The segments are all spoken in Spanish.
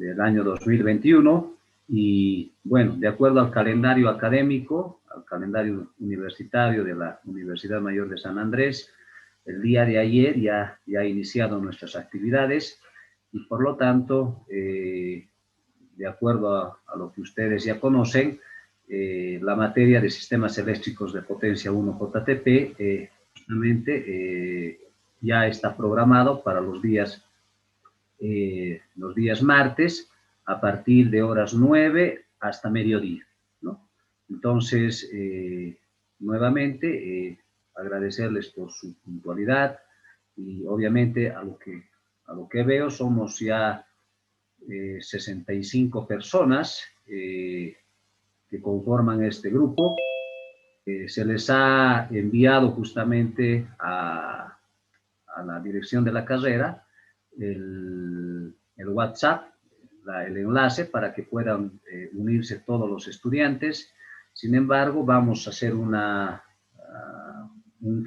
del año 2021. Y bueno, de acuerdo al calendario académico, al calendario universitario de la Universidad Mayor de San Andrés, el día de ayer ya ha iniciado nuestras actividades y por lo tanto, de acuerdo a lo que ustedes ya conocen, la materia de sistemas eléctricos de potencia 1 JTP justamente ya está programado para los días martes a partir de horas 9 hasta mediodía, ¿no? Entonces, nuevamente, agradecerles por su puntualidad y obviamente a lo que veo somos ya 65 personas que conforman este grupo. Se les ha enviado justamente a la dirección de la carrera el WhatsApp, el enlace para que puedan unirse todos los estudiantes. Sin embargo, vamos a hacer un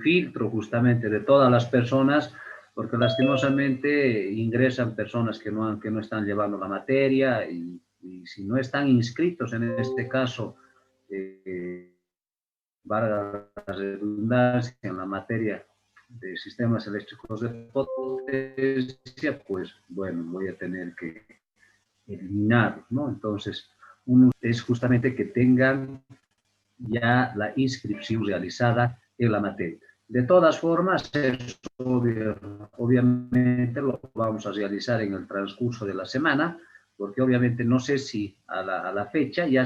filtro justamente de todas las personas, porque lastimosamente ingresan personas que no están llevando la materia y si no están inscritos en este caso, valga la redundancia, en la materia de sistemas eléctricos de potencia, pues bueno, voy a tener que eliminar, ¿no? Entonces, uno es justamente que tengan ya la inscripción realizada en la materia. De todas formas, eso obviamente lo vamos a realizar en el transcurso de la semana, porque obviamente no sé si a la fecha ya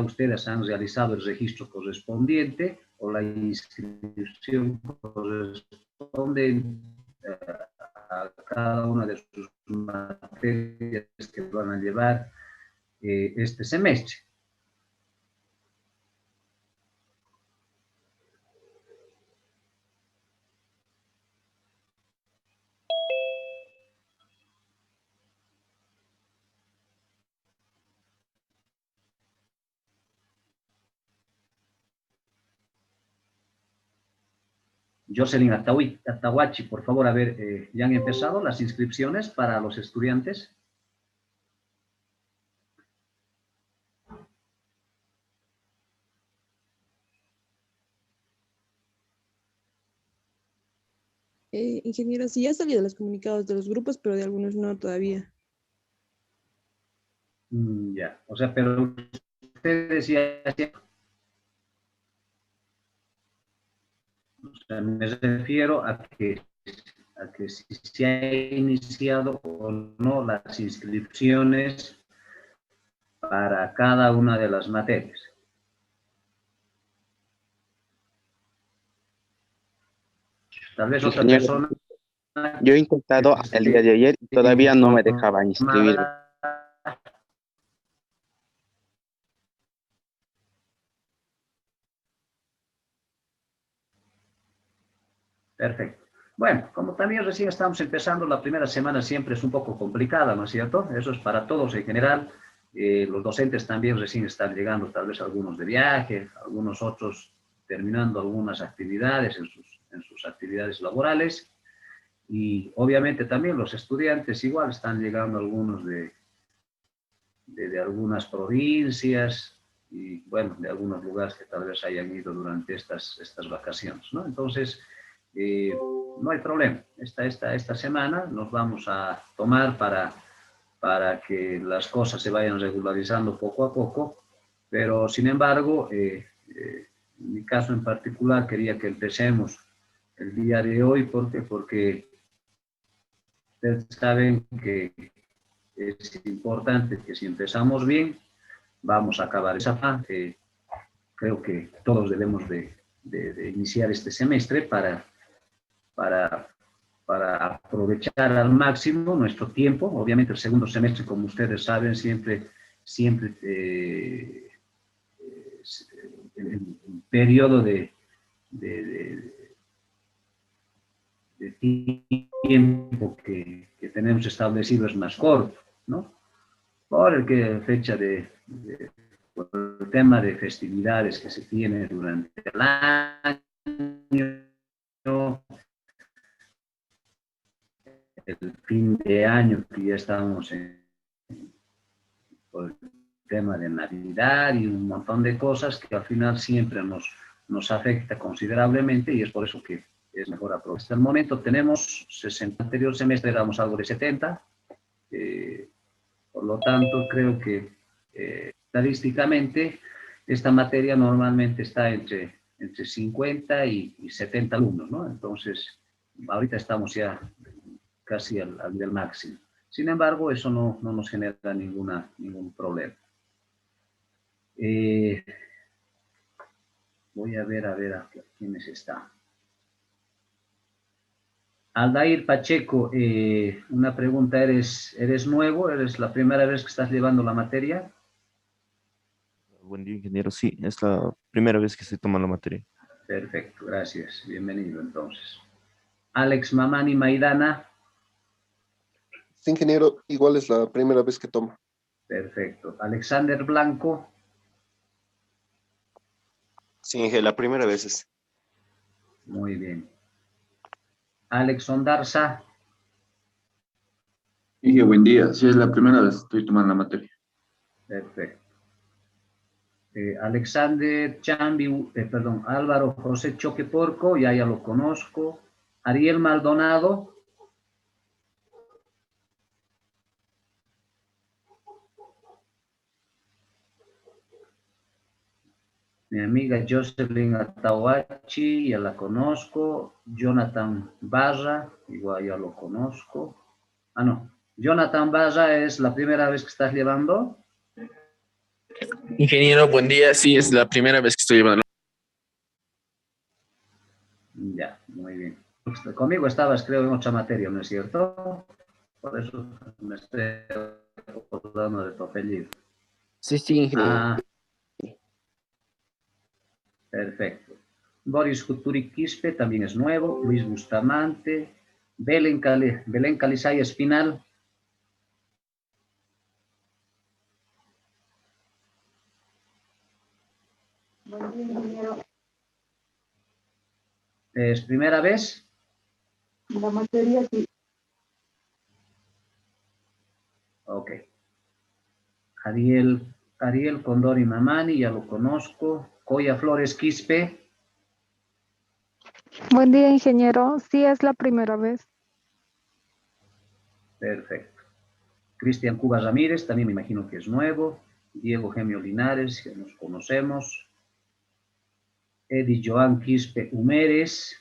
ustedes han realizado el registro correspondiente o la inscripción correspondiente a cada una de sus materias que van a llevar este semestre. Jocelyn Atahuachi, por favor, a ver, ¿ya han empezado las inscripciones para los estudiantes? Ingeniero, sí ya han salido los comunicados de los grupos, pero de algunos no todavía. Ya, o sea, pero ustedes ya... O sea, me refiero a que si se ha iniciado o no las inscripciones para cada una de las materias. Tal vez otra persona... Yo he intentado el día de ayer y todavía no me dejaba inscribirme. Perfecto. Bueno, como también recién estamos empezando, la primera semana siempre es un poco complicada, ¿no es cierto? Eso es para todos en general. Los docentes también recién están llegando, tal vez algunos de viaje, algunos otros terminando algunas actividades en sus actividades laborales. Y obviamente también los estudiantes igual están llegando algunos de algunas provincias y bueno, de algunos lugares que tal vez hayan ido durante estas vacaciones, ¿no? Entonces, no hay problema. Esta semana nos vamos a tomar para que las cosas se vayan regularizando poco a poco, pero sin embargo, en mi caso en particular quería que empecemos el día de hoy, porque ustedes saben que es importante que si empezamos bien, vamos a acabar esa fase. Creo que todos debemos de iniciar este semestre para aprovechar al máximo nuestro tiempo. Obviamente el segundo semestre, como ustedes saben, siempre el periodo de tiempo que tenemos establecido es más corto, ¿no? Por el tema de festividades que se tiene durante el año, el fin de año que ya estamos por el tema de Navidad y un montón de cosas que al final siempre nos afecta considerablemente y es por eso que es mejor aprovechar. Hasta el momento tenemos 60, anterior semestre éramos algo de 70, por lo tanto creo que estadísticamente esta materia normalmente está entre 50 y 70 alumnos, ¿no? Entonces, ahorita estamos ya casi al del máximo. Sin embargo, eso no nos genera ningún problema. Voy a ver a quiénes están. Aldair Pacheco, una pregunta, ¿eres nuevo? ¿Eres la primera vez que estás llevando la materia? Buen día, ingeniero. Sí, es la primera vez que estoy tomando la materia. Perfecto, gracias. Bienvenido entonces. Alex Mamani Maidana. Sí, ingeniero, igual es la primera vez que tomo. Perfecto. Alexander Blanco. Sí, Inge, la primera vez es. Muy bien. Alex Ondarza. Dije, buen día. Sí, es la primera vez que estoy tomando la materia. Perfecto. Alexander Chambi, perdón, Álvaro José Choque Porco, ya lo conozco. Ariel Maldonado. Mi amiga Jocelyn Atahuachi, ya la conozco. Jonathan Barra, igual ya lo conozco. Ah, no. Jonathan Barra es la primera vez que estás llevando. Ingeniero, buen día. Sí, es la primera vez que estoy llevando. Ya, muy bien. Conmigo estabas, creo, en otra materia, ¿no es cierto? Por eso me estoy acordando de tu apellido. Sí, sí, ingeniero. Ah, perfecto. Boris Juturi Quispe también es nuevo. Luis Bustamante. Belén Calizay Espinal. ¿Es primera vez? La materia sí. Ok. Ariel Condori Mamani, ya lo conozco. Coya Flores Quispe. Buen día, ingeniero. Sí, es la primera vez. Perfecto. Cristian Cuba Ramírez, también me imagino que es nuevo. Diego Gemio Linares, que nos conocemos. Eddie Joan Quispe Humeres.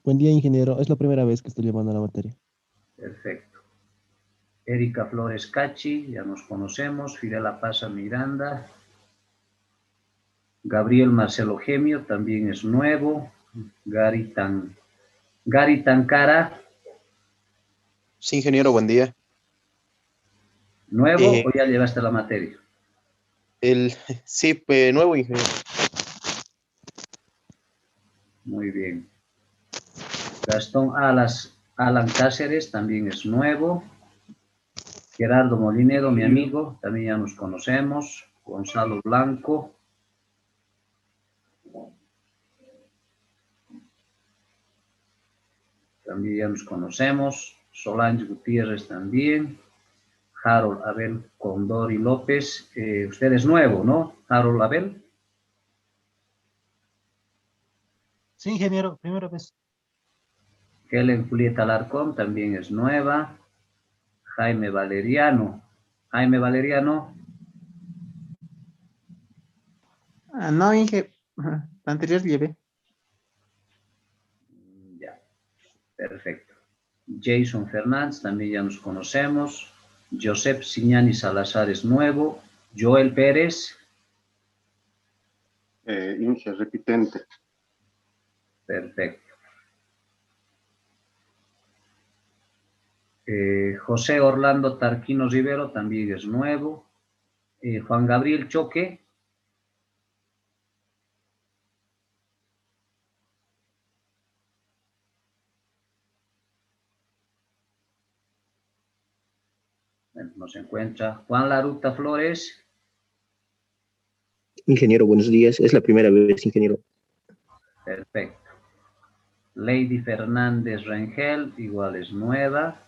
Buen día, ingeniero. Es la primera vez que estoy llevando la materia. Perfecto. Erika Flores Cachi, ya nos conocemos. Fidela Paza Miranda. Gabriel Marcelo Gemio, también es nuevo. Gary Tancara. Sí, ingeniero, buen día. ¿Nuevo o ya llevaste la materia? Sí, nuevo, ingeniero. Muy bien. Gastón Alan Cáceres también es nuevo. Gerardo Molinero, mi amigo, también ya nos conocemos. Gonzalo Blanco. También ya nos conocemos. Solange Gutiérrez también. Harold Abel Condori López. Usted es nuevo, ¿no? Harold Abel. Sí, ingeniero, primera vez. Helen Julieta Alarcón también es nueva. Jaime Valeriano. Jaime Valeriano. No, Inge, la anterior llevé. Ya, perfecto. Jason Fernández, también ya nos conocemos. Josep Siñani Salazar es nuevo. Joel Pérez. Inge, repitente. Perfecto. José Orlando Tarquino Rivero también es nuevo. Juan Gabriel Choque. No se encuentra. Juan Laruta Flores. Ingeniero, buenos días. Es la primera vez, ingeniero. Perfecto. Lady Fernández Rangel, igual es nueva.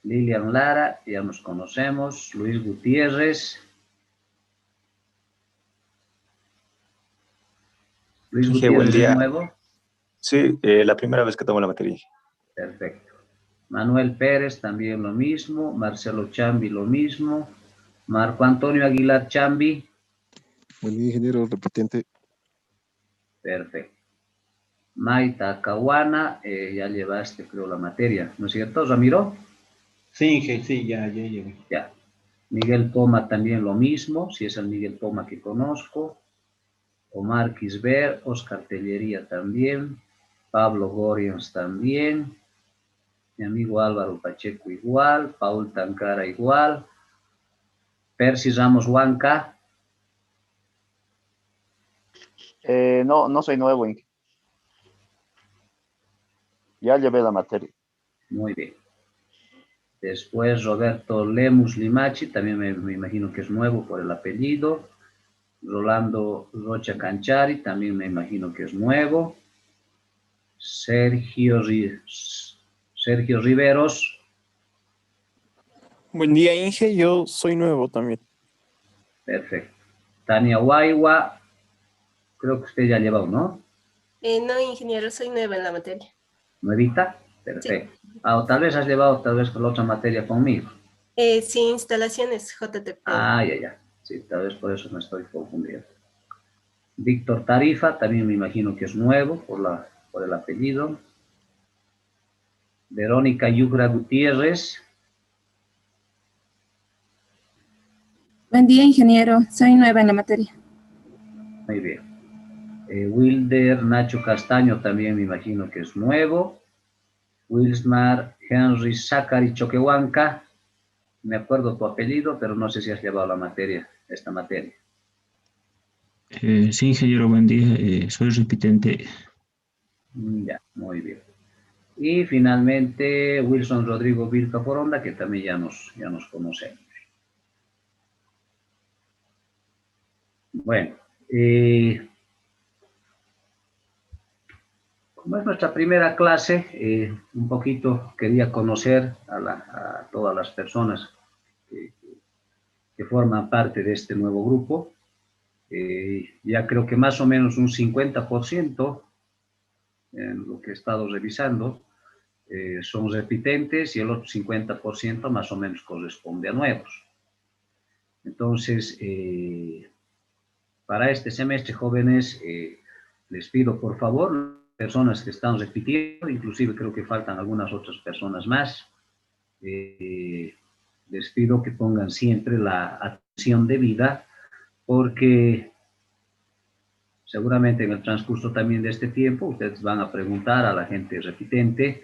Lilian Lara, ya nos conocemos. Luis Gutiérrez. Luis Inge, Gutiérrez, buen ¿es día. nuevo? Sí, la primera vez que tomo la materia. Perfecto. Manuel Pérez, también lo mismo. Marcelo Chambi, lo mismo. Marco Antonio Aguilar Chambi. Buen día, ingeniero repetente. Perfecto. Maita Caguana, ya llevaste, creo, la materia, ¿no es cierto, Ramiro? Sí, Inge, sí, ya llevé. Ya. Miguel Poma también lo mismo, si es el Miguel Poma que conozco. Omar Quisber, Oscar Tellería también. Pablo Gorians también. Mi amigo Álvaro Pacheco igual. Paul Tancara igual. Percy Ramos Huanca. No soy nuevo, Inge. Ya llevé la materia. Muy bien. Después Roberto Lemus Limachi, también me imagino que es nuevo por el apellido. Rolando Rocha Canchari, también me imagino que es nuevo. Sergio Riveros. Buen día, Inge. Yo soy nuevo también. Perfecto. Tania Guayua, creo que usted ya ha llevado, ¿no? No, ingeniero, soy nueva en la materia. ¿Nuevita? Perfecto. O tal vez has llevado tal vez con la otra materia conmigo. Sí, instalaciones JTP. Ya. Sí, tal vez por eso me estoy confundiendo. Víctor Tarifa, también me imagino que es nuevo por el apellido. Verónica Yugra Gutiérrez. Buen día, ingeniero. Soy nueva en la materia. Muy bien. Wilder Nacho Castaño también me imagino que es nuevo. Wilsmar Henry Zachary Choquehuanca. Me acuerdo tu apellido, pero no sé si has llevado esta materia. Sí, ingeniero, buen día. Soy repitente. Ya, muy bien. Y finalmente Wilson Rodrigo Vilca Foronda, que también ya nos conocemos. Bueno, como es nuestra primera clase, un poquito quería conocer a todas las personas que forman parte de este nuevo grupo. Ya creo que más o menos un 50% en lo que he estado revisando son repitentes y el otro 50% más o menos corresponde a nuevos. Entonces, para este semestre, jóvenes, les pido por favor, personas que están repitiendo, inclusive creo que faltan algunas otras personas más, les pido que pongan siempre la atención debida, porque seguramente en el transcurso también de este tiempo ustedes van a preguntar a la gente repitente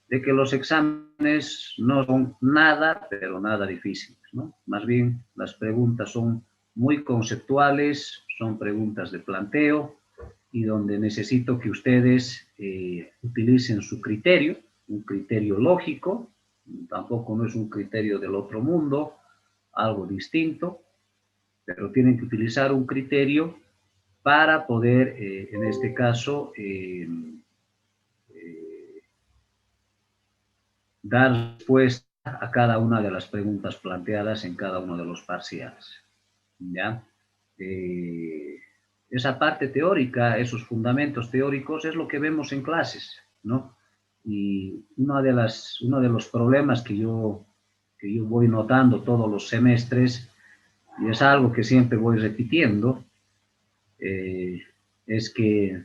de que los exámenes no son nada, pero nada difíciles, ¿no? Más bien las preguntas son muy conceptuales, son preguntas de planteo y donde necesito que ustedes utilicen su criterio, un criterio lógico, tampoco no es un criterio del otro mundo, algo distinto, pero tienen que utilizar un criterio para poder, en este caso, dar respuesta a cada una de las preguntas planteadas en cada uno de los parciales. ¿Ya? Esa parte teórica, esos fundamentos teóricos es lo que vemos en clases, ¿no? Y uno de los problemas que yo voy notando todos los semestres, y es algo que siempre voy repitiendo, es que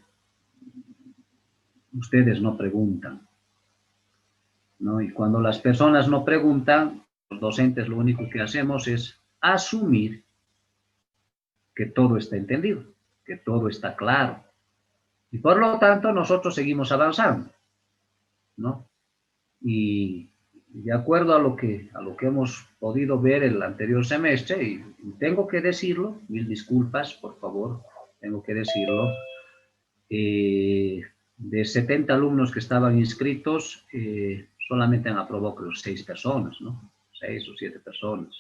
ustedes no preguntan, ¿no? Y cuando las personas no preguntan, los docentes lo único que hacemos es asumir que todo está entendido, que todo está claro. Y por lo tanto nosotros seguimos avanzando, ¿no? Y de acuerdo a lo que hemos podido ver el anterior semestre, y tengo que decirlo, mil disculpas, por favor, tengo que decirlo, de 70 alumnos que estaban inscritos, solamente han aprobado creo 6 personas, ¿no? 6 o 7 personas.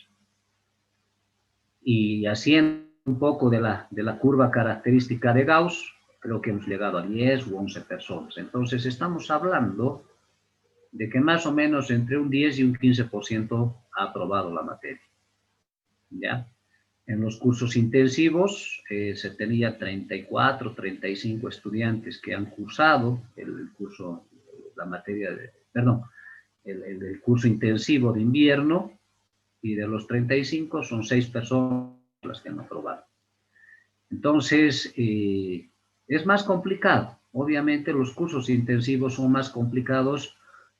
Y haciendo un poco de la curva característica de Gauss, creo que hemos llegado a 10 u 11 personas. Entonces estamos hablando de que más o menos entre un 10 y un 15% ha aprobado la materia. ¿Ya? En los cursos intensivos se tenía 34, 35 estudiantes que han cursado el curso, la materia de, perdón, el curso intensivo de invierno, y de los 35 son 6 personas las que han aprobado. Entonces, es más complicado. Obviamente los cursos intensivos son más complicados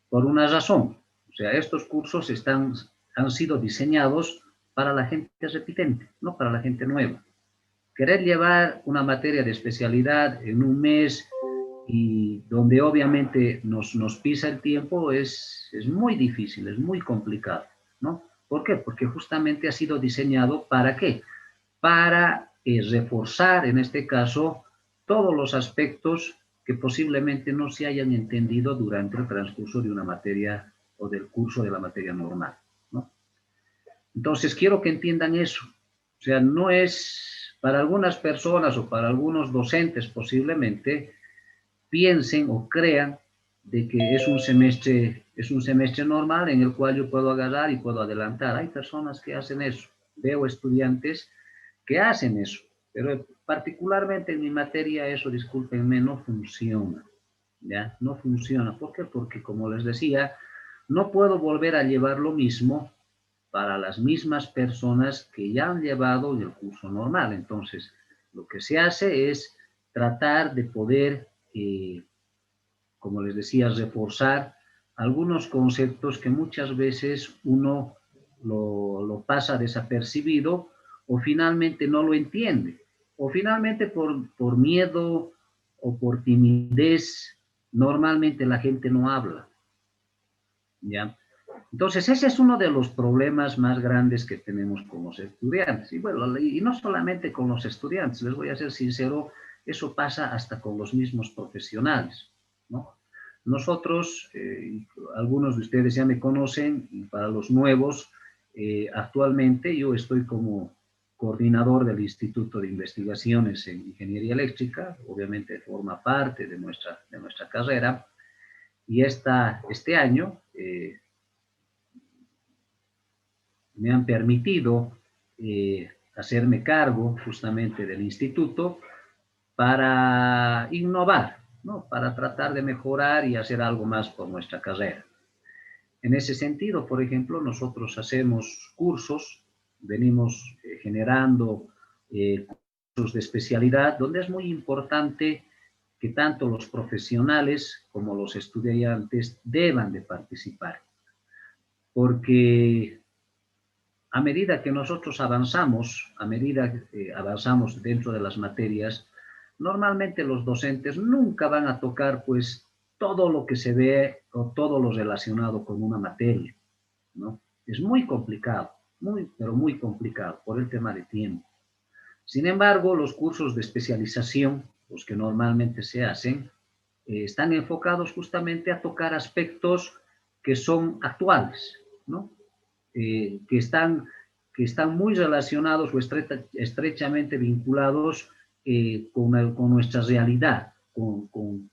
por una razón. O sea, estos cursos han sido diseñados para la gente repitente, no para la gente nueva. Querer llevar una materia de especialidad en un mes y donde obviamente nos pisa el tiempo es muy difícil, es muy complicado, ¿no? ¿Por qué? Porque justamente ha sido diseñado ¿para qué? Para reforzar, en este caso, todos los aspectos que posiblemente no se hayan entendido durante el transcurso de una materia o del curso de la materia normal, ¿no? Entonces, quiero que entiendan eso. O sea, no es para algunas personas o para algunos docentes posiblemente piensen o crean de que es un semestre normal en el cual yo puedo agarrar y puedo adelantar. Hay personas que hacen eso. Veo estudiantes que hacen eso, pero particularmente en mi materia eso, discúlpenme, no funciona. ¿Ya? No funciona. ¿Por qué? Porque, como les decía, no puedo volver a llevar lo mismo para las mismas personas que ya han llevado el curso normal. Entonces, lo que se hace es tratar de poder, como les decía, reforzar algunos conceptos que muchas veces uno lo pasa desapercibido o finalmente no lo entiende, o finalmente por miedo o por timidez, normalmente la gente no habla, ¿ya? Entonces, ese es uno de los problemas más grandes que tenemos con los estudiantes. Y bueno, y no solamente con los estudiantes, les voy a ser sincero, eso pasa hasta con los mismos profesionales, ¿no? Nosotros, algunos de ustedes ya me conocen, y para los nuevos, actualmente yo estoy como coordinador del Instituto de Investigaciones en Ingeniería Eléctrica, obviamente forma parte de nuestra carrera, y este año me han permitido hacerme cargo justamente del instituto para innovar, ¿no? Para tratar de mejorar y hacer algo más por nuestra carrera. En ese sentido, por ejemplo, nosotros hacemos cursos, venimos generando cursos de especialidad, donde es muy importante que tanto los profesionales como los estudiantes deban de participar, porque a medida que nosotros avanzamos, avanzamos dentro de las materias, normalmente los docentes nunca van a tocar pues todo lo que se ve o todo lo relacionado con una materia, ¿no? Es muy complicado, pero muy complicado por el tema de tiempo. Sin embargo, los cursos de especialización, los que normalmente se hacen, están enfocados justamente a tocar aspectos que son actuales, ¿no? Que están muy relacionados o estrechamente vinculados con nuestra realidad, con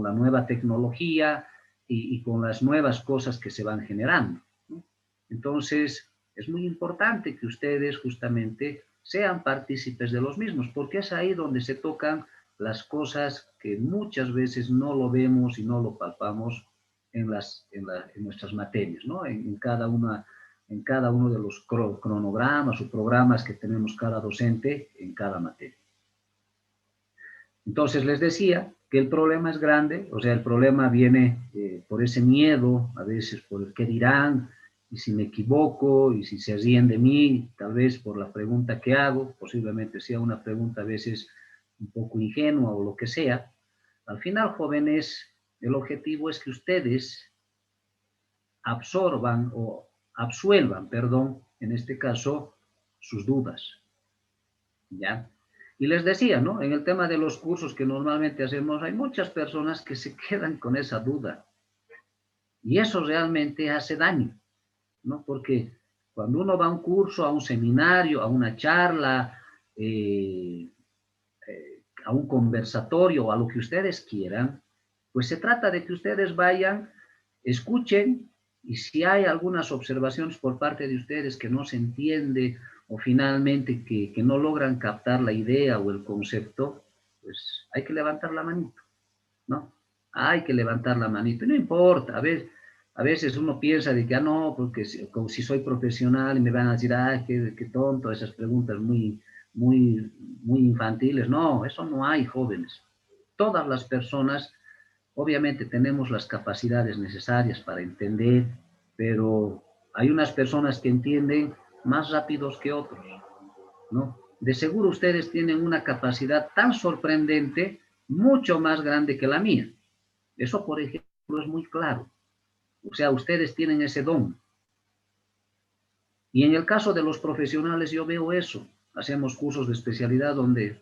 la nueva tecnología y con las nuevas cosas que se van generando, ¿no? Entonces, es muy importante que ustedes justamente sean partícipes de los mismos, porque es ahí donde se tocan las cosas que muchas veces no lo vemos y no lo palpamos en nuestras materias, ¿no? En cada uno de los cronogramas o programas que tenemos cada docente en cada materia. Entonces les decía que el problema es grande, o sea, el problema viene por ese miedo, a veces por el qué dirán, y si me equivoco, y si se ríen de mí, tal vez por la pregunta que hago, posiblemente sea una pregunta a veces un poco ingenua o lo que sea. Al final, jóvenes, el objetivo es que ustedes absuelvan, perdón, en este caso, sus dudas, ¿ya? Y les decía, ¿no? En el tema de los cursos que normalmente hacemos, hay muchas personas que se quedan con esa duda. Y eso realmente hace daño, ¿no? Porque cuando uno va a un curso, a un seminario, a una charla, a un conversatorio, a lo que ustedes quieran, pues se trata de que ustedes vayan escuchen, y si hay algunas observaciones por parte de ustedes que no se entiende o finalmente que no logran captar la idea o el concepto, pues hay que levantar la manito, ¿no? Hay que levantar la manito, y no importa, a veces uno piensa de que, no, porque como si soy profesional y me van a decir, qué tonto, esas preguntas muy infantiles. No, eso no hay, jóvenes. Todas las personas, obviamente, tenemos las capacidades necesarias para entender, pero hay unas personas que entienden más rápidos que otros, ¿no? De seguro ustedes tienen una capacidad tan sorprendente, mucho más grande que la mía. Eso, por ejemplo, es muy claro. O sea, ustedes tienen ese don. Y en el caso de los profesionales yo veo eso. Hacemos cursos de especialidad donde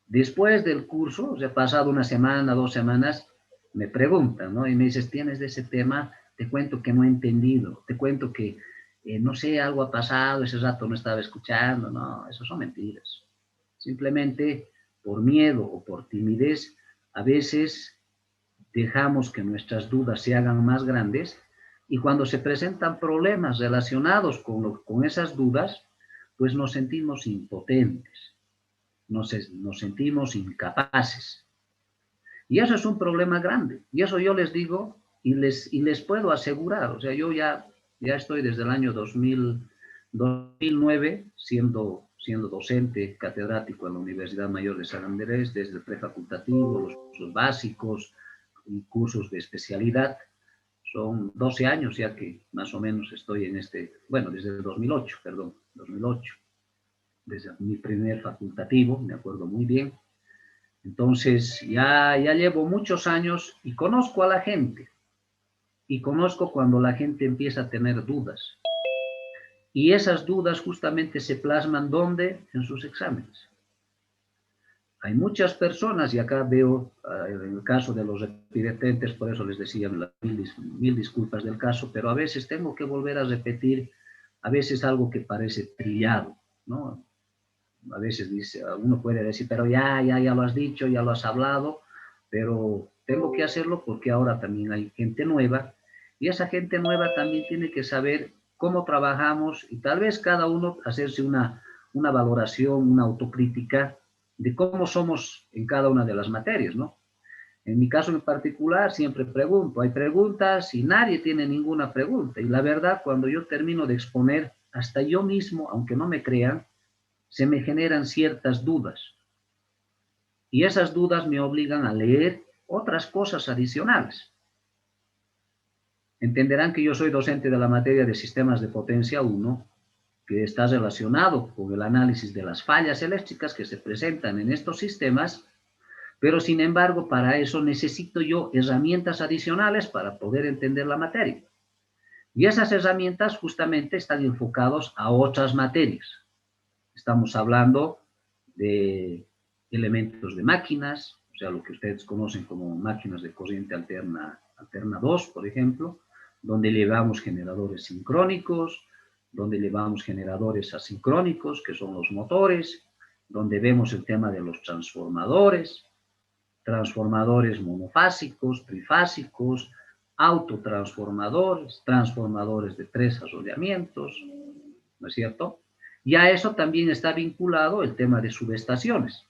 después del curso, o sea, pasado una semana, 2 semanas, me preguntan, ¿no? Y me dices, ¿tienes de ese tema? Te cuento que no he entendido. Te cuento que, no sé, algo ha pasado, ese rato no estaba escuchando. No, eso son mentiras. Simplemente por miedo o por timidez, a veces dejamos que nuestras dudas se hagan más grandes, y cuando se presentan problemas relacionados con esas dudas, pues nos sentimos impotentes, nos sentimos incapaces. Y eso es un problema grande, y eso yo les digo y les puedo asegurar. O sea, yo ya estoy desde el año 2009 siendo docente catedrático en la Universidad Mayor de San Andrés, desde el prefacultativo, los cursos básicos y cursos de especialidad. Son 12 años ya que más o menos estoy en desde el 2008, desde mi primer facultativo, me acuerdo muy bien. Entonces ya llevo muchos años y conozco a la gente, y conozco cuando la gente empieza a tener dudas. Y esas dudas justamente se plasman, ¿dónde? En sus exámenes. Hay muchas personas, y acá veo, en el caso de los repetentes, por eso les decía mil disculpas del caso, pero a veces tengo que volver a repetir, a veces algo que parece trillado, ¿no? A veces uno puede decir, pero ya lo has dicho, ya lo has hablado, pero tengo que hacerlo porque ahora también hay gente nueva, y esa gente nueva también tiene que saber cómo trabajamos, y tal vez cada uno hacerse una valoración, una autocrítica de cómo somos en cada una de las materias, ¿no? En mi caso en particular siempre pregunto, hay preguntas y nadie tiene ninguna pregunta, y la verdad, cuando yo termino de exponer, hasta yo mismo, aunque no me crean, se me generan ciertas dudas, y esas dudas me obligan a leer otras cosas adicionales. Entenderán que yo soy docente de la materia de sistemas de potencia 1, que está relacionado con el análisis de las fallas eléctricas que se presentan en estos sistemas, pero sin embargo para eso necesito yo herramientas adicionales para poder entender la materia. Y esas herramientas justamente están enfocadas a otras materias. Estamos hablando de elementos de máquinas, o sea, lo que ustedes conocen como máquinas de corriente alterna 2, por ejemplo, donde llevamos generadores sincrónicos, donde llevamos generadores asincrónicos, que son los motores, donde vemos el tema de los transformadores monofásicos, trifásicos, autotransformadores, transformadores de 3 arrollamientos, ¿no es cierto? Y a eso también está vinculado el tema de subestaciones.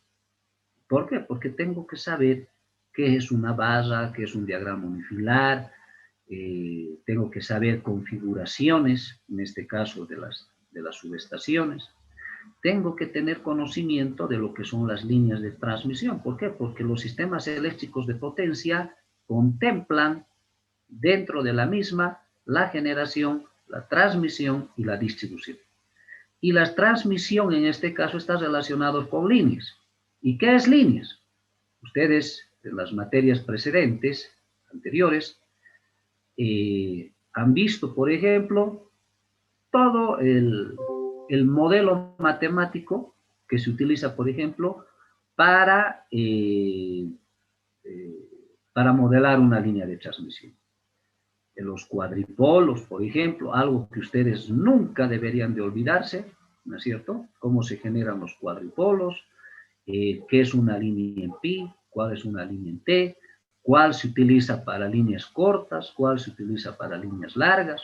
¿Por qué? Porque tengo que saber qué es una barra, qué es un diagrama unifilar, tengo que saber configuraciones, en este caso de las subestaciones. Tengo que tener conocimiento de lo que son las líneas de transmisión. ¿Por qué? Porque los sistemas eléctricos de potencia contemplan dentro de la misma la generación, la transmisión y la distribución. Y la transmisión en este caso está relacionada con líneas. ¿Y qué es líneas? Ustedes en las materias precedentes, anteriores, han visto, por ejemplo, todo el modelo matemático que se utiliza, por ejemplo, para modelar una línea de transmisión. En los cuadripolos, por ejemplo, algo que ustedes nunca deberían de olvidarse, ¿no es cierto? Cómo se generan los cuadripolos, qué es una línea en pi, cuál es una línea en t, cuál se utiliza para líneas cortas, cuál se utiliza para líneas largas,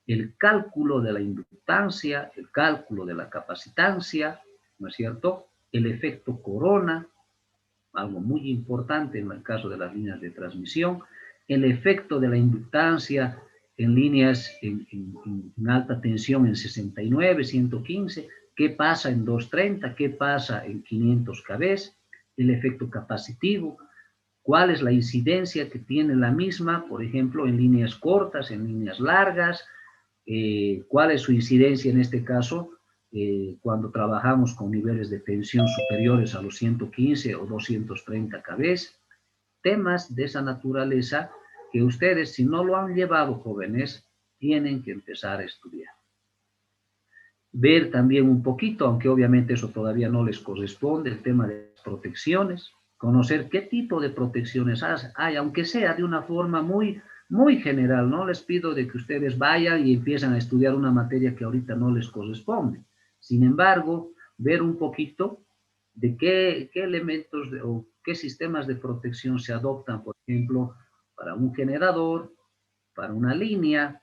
el cálculo de la inductancia, el cálculo de la capacitancia, ¿no es cierto? El efecto corona, algo muy importante en el caso de las líneas de transmisión, el efecto de la inductancia en líneas en alta tensión en 69, 115, qué pasa en 230, qué pasa en 500 kV, el efecto capacitivo, cuál es la incidencia que tiene la misma, por ejemplo, en líneas cortas, en líneas largas, cuál es su incidencia en este caso cuando trabajamos con niveles de tensión superiores a los 115 o 230 kV, temas de esa naturaleza que ustedes, si no lo han llevado, jóvenes, tienen que empezar a estudiar. Ver también un poquito, aunque obviamente eso todavía no les corresponde, el tema de protecciones, conocer qué tipo de protecciones hay, aunque sea de una forma muy general. No les pido de que ustedes vayan y empiezan a estudiar una materia que ahorita no les corresponde. Sin embargo, ver un poquito de qué elementos o qué sistemas de protección se adoptan, por ejemplo, para un generador, para una línea,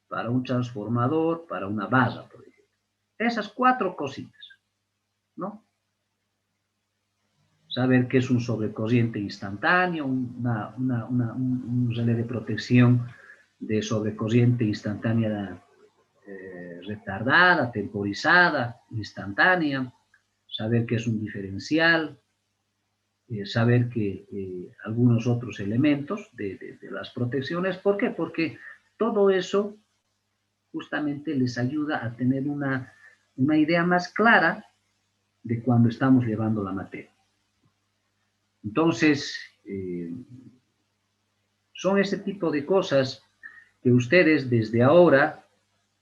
para un transformador, para una barra, por ejemplo. Esas 4 cositas, ¿no? Saber qué es un sobrecorriente instantáneo, un relé de protección de sobrecorriente instantánea retardada, temporizada, instantánea, saber qué es un diferencial, saber que algunos otros elementos de las protecciones. ¿Por qué? Porque todo eso justamente les ayuda a tener una idea más clara de cuando estamos llevando la materia. Entonces, son ese tipo de cosas que ustedes desde ahora,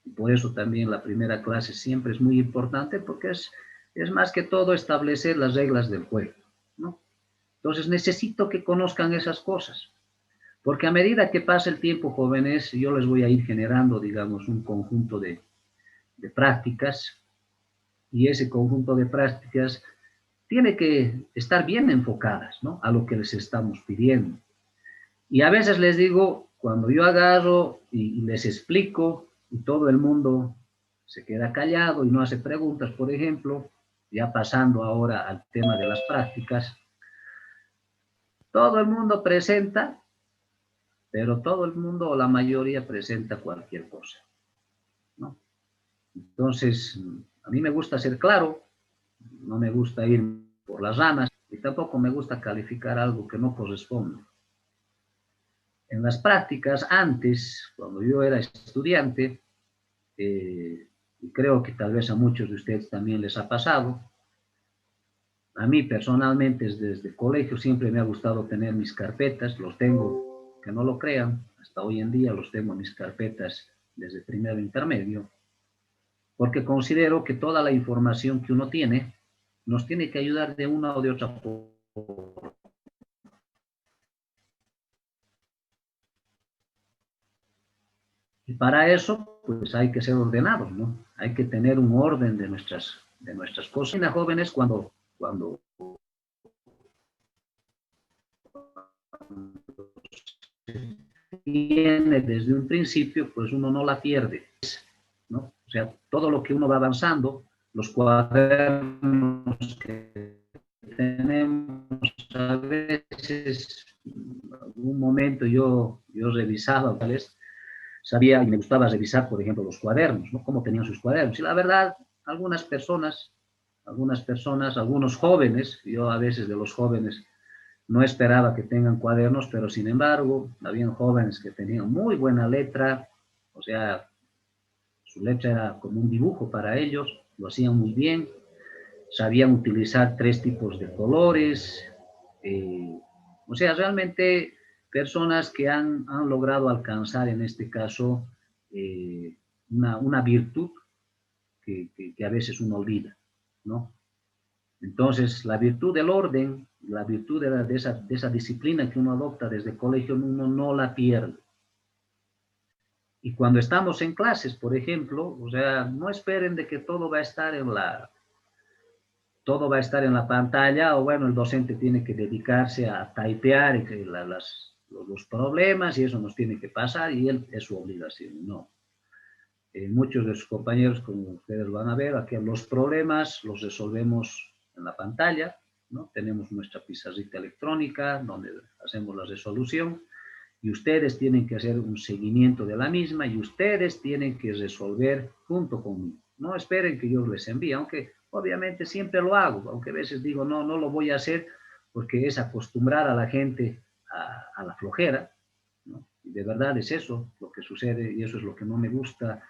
y por eso también la primera clase siempre es muy importante, porque es más que todo establecer las reglas del juego, ¿no? Entonces necesito que conozcan esas cosas, porque a medida que pasa el tiempo, jóvenes, yo les voy a ir generando, digamos, un conjunto de prácticas, y ese conjunto de prácticas tiene que estar bien enfocadas, ¿no?, a lo que les estamos pidiendo. Y a veces les digo, cuando yo agarro y les explico, y todo el mundo se queda callado y no hace preguntas, por ejemplo, ya pasando ahora al tema de las prácticas, todo el mundo presenta, pero todo el mundo o la mayoría presenta cualquier cosa, ¿no? Entonces, a mí me gusta ser claro, no me gusta ir por las ramas y tampoco me gusta calificar algo que no corresponde. En las prácticas, antes, cuando yo era estudiante, y creo que tal vez a muchos de ustedes también les ha pasado, a mí personalmente desde el colegio siempre me ha gustado tener mis carpetas, los tengo, que no lo crean, hasta hoy en día los tengo en mis carpetas desde primero intermedio, porque considero que toda la información que uno tiene nos tiene que ayudar de una o de otra forma. Y para eso, pues hay que ser ordenados, ¿no? Hay que tener un orden de nuestras cosas. Los jóvenes, cuando viene desde un principio, pues uno no la pierde, ¿no? O sea, todo lo que uno va avanzando, los cuadernos que tenemos, a veces, en algún momento yo revisaba, ¿vales? Sabía y me gustaba revisar, por ejemplo, los cuadernos, ¿no? Cómo tenían sus cuadernos. Y la verdad, algunas personas, algunos jóvenes, yo a veces de los jóvenes no esperaba que tengan cuadernos, pero sin embargo, habían jóvenes que tenían muy buena letra, o sea, su letra era como un dibujo para ellos, lo hacían muy bien, sabían utilizar 3 tipos de colores, o sea, realmente personas que han logrado alcanzar en este caso una virtud que a veces uno olvida, ¿no? Entonces, la virtud del orden, la virtud de esa disciplina que uno adopta desde el colegio, uno no la pierde. Y cuando estamos en clases, por ejemplo, o sea, no esperen de que todo va a estar todo va a estar en la pantalla, o bueno, el docente tiene que dedicarse a typear los problemas y eso nos tiene que pasar y él es su obligación, no. Muchos de sus compañeros, como ustedes van a ver, aquí los problemas los resolvemos en la pantalla, ¿no? Tenemos nuestra pizarrita electrónica donde hacemos la resolución y ustedes tienen que hacer un seguimiento de la misma y ustedes tienen que resolver junto conmigo. No esperen que yo les envíe, aunque obviamente siempre lo hago, aunque a veces digo no lo voy a hacer porque es acostumbrar a la gente a la flojera, ¿no? Y de verdad es eso lo que sucede y eso es lo que no me gusta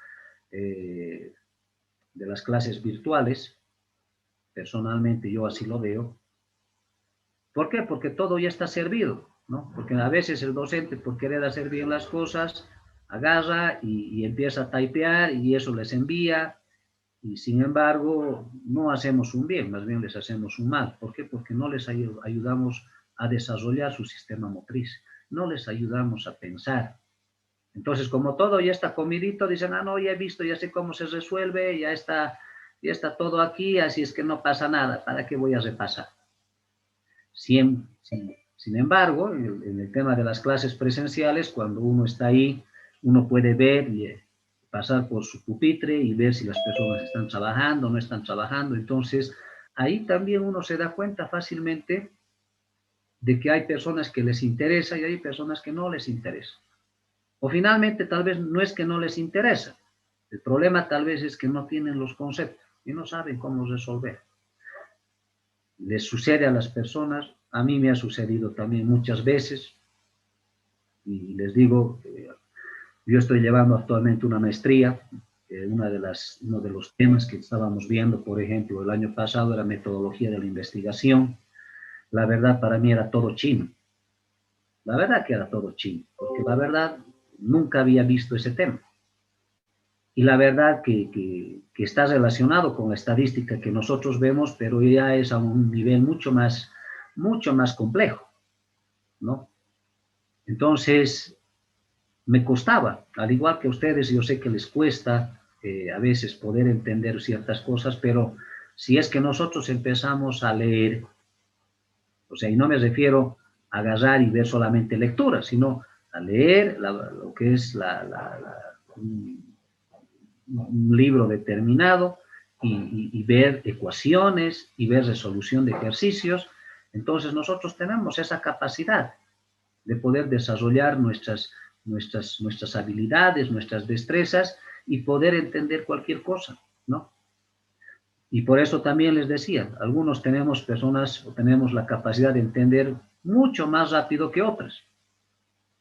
de las clases virtuales. Personalmente yo así lo veo. ¿Por qué? Porque todo ya está servido, ¿no? Porque a veces el docente, por querer hacer bien las cosas, agarra y empieza a typear y eso les envía y sin embargo no hacemos un bien, más bien les hacemos un mal. ¿Por qué? Porque no les ayudamos a desarrollar su sistema motriz, no les ayudamos a pensar. Entonces, como todo ya está comidito, dicen, ah, no, ya he visto, ya sé cómo se resuelve, ya está todo aquí, así es que no pasa nada, ¿para qué voy a repasar? Sin embargo, en el tema de las clases presenciales, cuando uno está ahí, uno puede ver y pasar por su pupitre y ver si las personas están trabajando o no están trabajando. Entonces, ahí también uno se da cuenta fácilmente de que hay personas que les interesa y hay personas que no les interesa. O finalmente, tal vez no es que no les interesa. El problema tal vez es que no tienen los conceptos y no saben cómo resolver. Les sucede a las personas, a mí me ha sucedido también muchas veces, y les digo, yo estoy llevando actualmente una maestría, uno de los temas que estábamos viendo, por ejemplo, el año pasado era metodología de la investigación. La verdad para mí era todo chino. La verdad que era todo chino, porque la verdad nunca había visto ese tema. Y la verdad que está relacionado con la estadística que nosotros vemos, pero ya es a un nivel mucho más complejo, ¿no? Entonces, me costaba, al igual que a ustedes, yo sé que les cuesta a veces poder entender ciertas cosas, pero si es que nosotros empezamos a leer, o sea, y no me refiero a agarrar y ver solamente lectura, sino a leer lo que es un libro determinado y ver ecuaciones y ver resolución de ejercicios, entonces nosotros tenemos esa capacidad de poder desarrollar nuestras habilidades, nuestras destrezas y poder entender cualquier cosa, ¿no? Y por eso también les decía, algunos tenemos la capacidad de entender mucho más rápido que otras.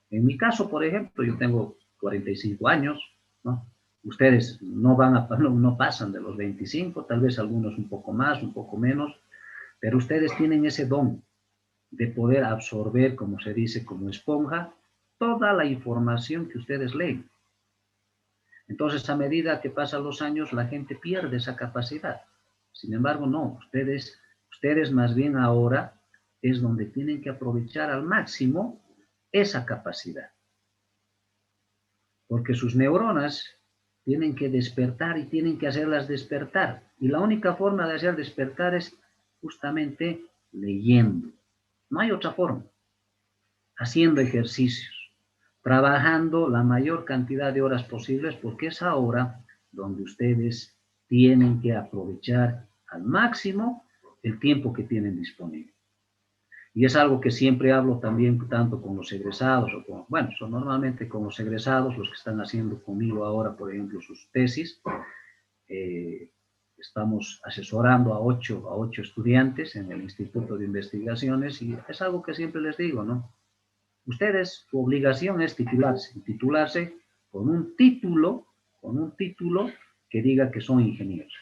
En mi caso, por ejemplo, yo tengo 45 años, ¿no? Ustedes no pasan de los 25, tal vez algunos un poco más, un poco menos, pero ustedes tienen ese don de poder absorber, como se dice, como esponja, toda la información que ustedes leen. Entonces, a medida que pasan los años, la gente pierde esa capacidad. Sin embargo, no, ustedes más bien ahora es donde tienen que aprovechar al máximo esa capacidad. Porque sus neuronas tienen que despertar y tienen que hacerlas despertar. Y la única forma de hacer despertar es justamente leyendo. No hay otra forma. Haciendo ejercicios, trabajando la mayor cantidad de horas posibles, porque es ahora donde ustedes tienen que aprovechar al máximo el tiempo que tienen disponible. Y es algo que siempre hablo también tanto con los egresados, son normalmente con los egresados, los que están haciendo conmigo ahora, por ejemplo, sus tesis. Estamos asesorando a 8 estudiantes en el Instituto de Investigaciones y es algo que siempre les digo, ¿no? Ustedes, su obligación es titularse con un título que diga que son ingenieros.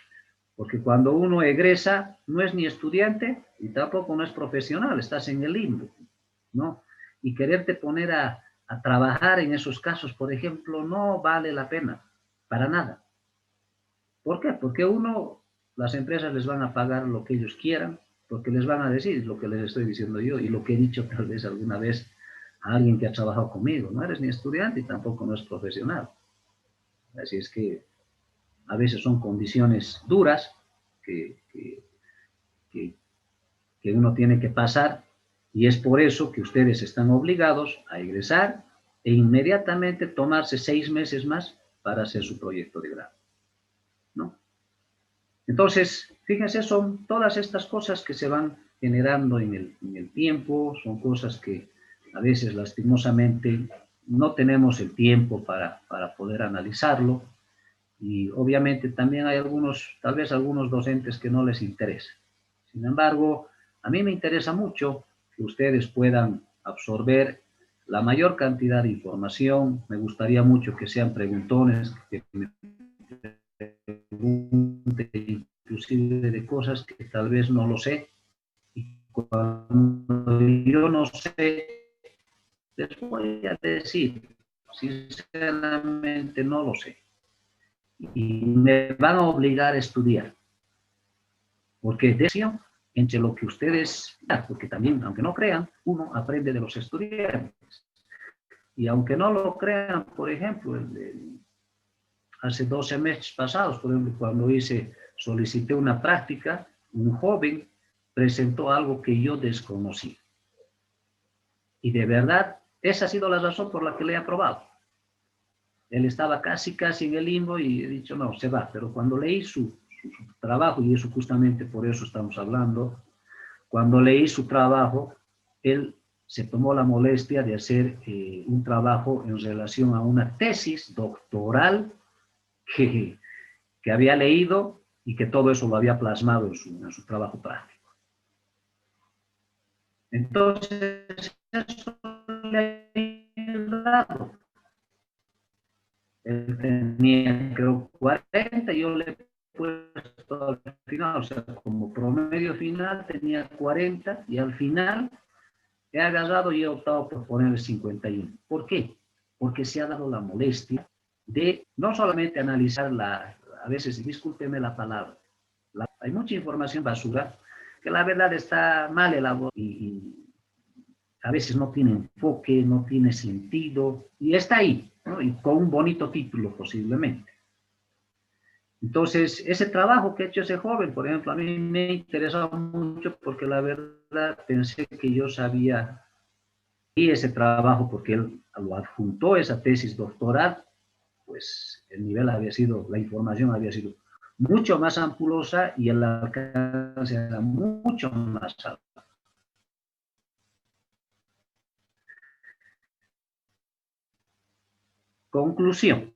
Porque cuando uno egresa, no es ni estudiante y tampoco no es profesional, estás en el limbo, ¿no? Y quererte poner a trabajar en esos casos, por ejemplo, no vale la pena, para nada. ¿Por qué? Porque las empresas les van a pagar lo que ellos quieran, porque les van a decir lo que les estoy diciendo yo y lo que he dicho tal vez alguna vez a alguien que ha trabajado conmigo. No eres ni estudiante y tampoco no es profesional. Así es que a veces son condiciones duras que que uno tiene que pasar, y es por eso que ustedes están obligados a egresar e inmediatamente tomarse 6 meses más para hacer su proyecto de grado, ¿no? Entonces, fíjense, son todas estas cosas que se van generando en el tiempo, son cosas que a veces lastimosamente no tenemos el tiempo para poder analizarlo, y obviamente también hay tal vez algunos docentes que no les interesa. Sin embargo, a mí me interesa mucho que ustedes puedan absorber la mayor cantidad de información. Me gustaría mucho que sean preguntones, que me pregunten inclusive de cosas que tal vez no lo sé. Y cuando yo no sé, les voy a decir, sinceramente no lo sé. Y me van a obligar a estudiar. Porque decían, entre lo que ustedes, porque también, aunque no crean, uno aprende de los estudiantes. Y aunque no lo crean, por ejemplo, hace 2 semestres pasados, por ejemplo, cuando solicité una práctica, un joven presentó algo que yo desconocí. Y de verdad, esa ha sido la razón por la que le he aprobado. Él estaba casi en el limbo y he dicho, no, se va. Pero cuando leí su trabajo, y eso justamente por eso estamos hablando, cuando leí su trabajo, él se tomó la molestia de hacer un trabajo en relación a una tesis doctoral que había leído y que todo eso lo había plasmado en su trabajo práctico. Entonces, eso le ha dado. Él tenía, creo, 40, yo le he puesto al final, o sea, como promedio final tenía 40, y al final he agarrado y he optado por ponerle 51. ¿Por qué? Porque se ha dado la molestia de no solamente analizar a veces, discúlpeme la palabra, hay mucha información basura que la verdad está mal elaborada y a veces no tiene enfoque, no tiene sentido, y está ahí, ¿no? Y con un bonito título posiblemente. Entonces, ese trabajo que ha hecho ese joven, por ejemplo, a mí me ha interesado mucho porque la verdad pensé que yo sabía y ese trabajo porque él lo adjuntó esa tesis doctoral, pues el nivel había sido, la información había sido mucho más ampulosa y el alcance era mucho más alto. Conclusión.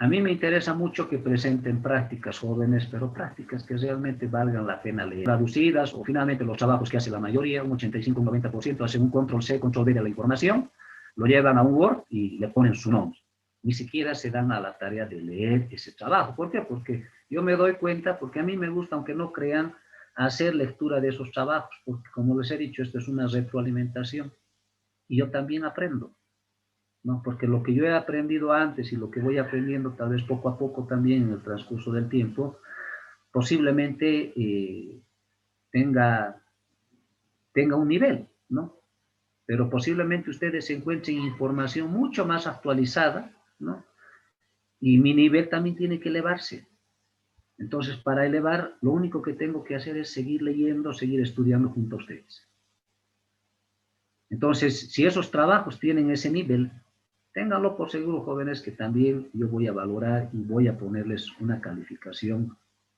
A mí me interesa mucho que presenten prácticas jóvenes, pero prácticas que realmente valgan la pena leer. Traducidas, o finalmente los trabajos que hace la mayoría, un 85-90%, hacen un control-C, control-V de la información, lo llevan a un Word y le ponen su nombre. Ni siquiera se dan a la tarea de leer ese trabajo. ¿Por qué? Porque yo me doy cuenta, porque a mí me gusta, aunque no crean, hacer lectura de esos trabajos, porque como les he dicho, esto es una retroalimentación. Y yo también aprendo. ¿No? Porque lo que yo he aprendido antes y lo que voy aprendiendo tal vez poco a poco también en el transcurso del tiempo, posiblemente tenga un nivel, ¿no? Pero posiblemente ustedes encuentren información mucho más actualizada, ¿no? Y mi nivel también tiene que elevarse. Entonces, para elevar, lo único que tengo que hacer es seguir leyendo, seguir estudiando junto a ustedes. Entonces, si esos trabajos tienen ese nivel, ténganlo por seguro, jóvenes, que también yo voy a valorar y voy a ponerles una calificación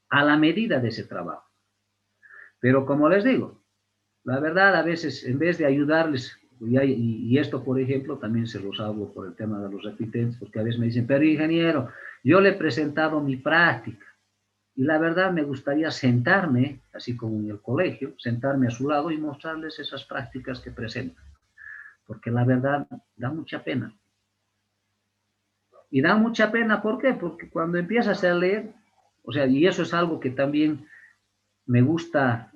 a la medida de ese trabajo. Pero como les digo, la verdad a veces en vez de ayudarles, y esto por ejemplo también se los hago por el tema de los repitentes, porque a veces me dicen, pero ingeniero, yo le he presentado mi práctica y la verdad me gustaría sentarme, así como en el colegio, sentarme a su lado y mostrarles esas prácticas que presentan, porque la verdad da mucha pena. Y da mucha pena, ¿por qué? Porque cuando empiezas a leer, o sea, y eso es algo que también me gusta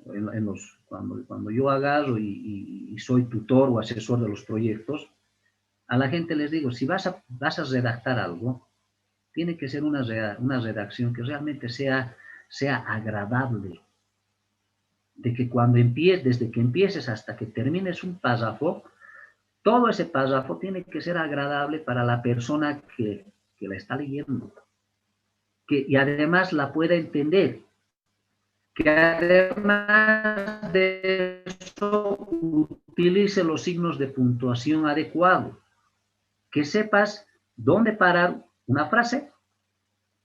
cuando yo agarro y soy tutor o asesor de los proyectos, a la gente les digo, si vas a redactar algo, tiene que ser una redacción que realmente sea agradable. De que desde que empieces hasta que termines un párrafo, todo ese párrafo tiene que ser agradable para la persona que la está leyendo. Y además la pueda entender. que además de eso utilice los signos de puntuación adecuados, que sepas dónde parar una frase,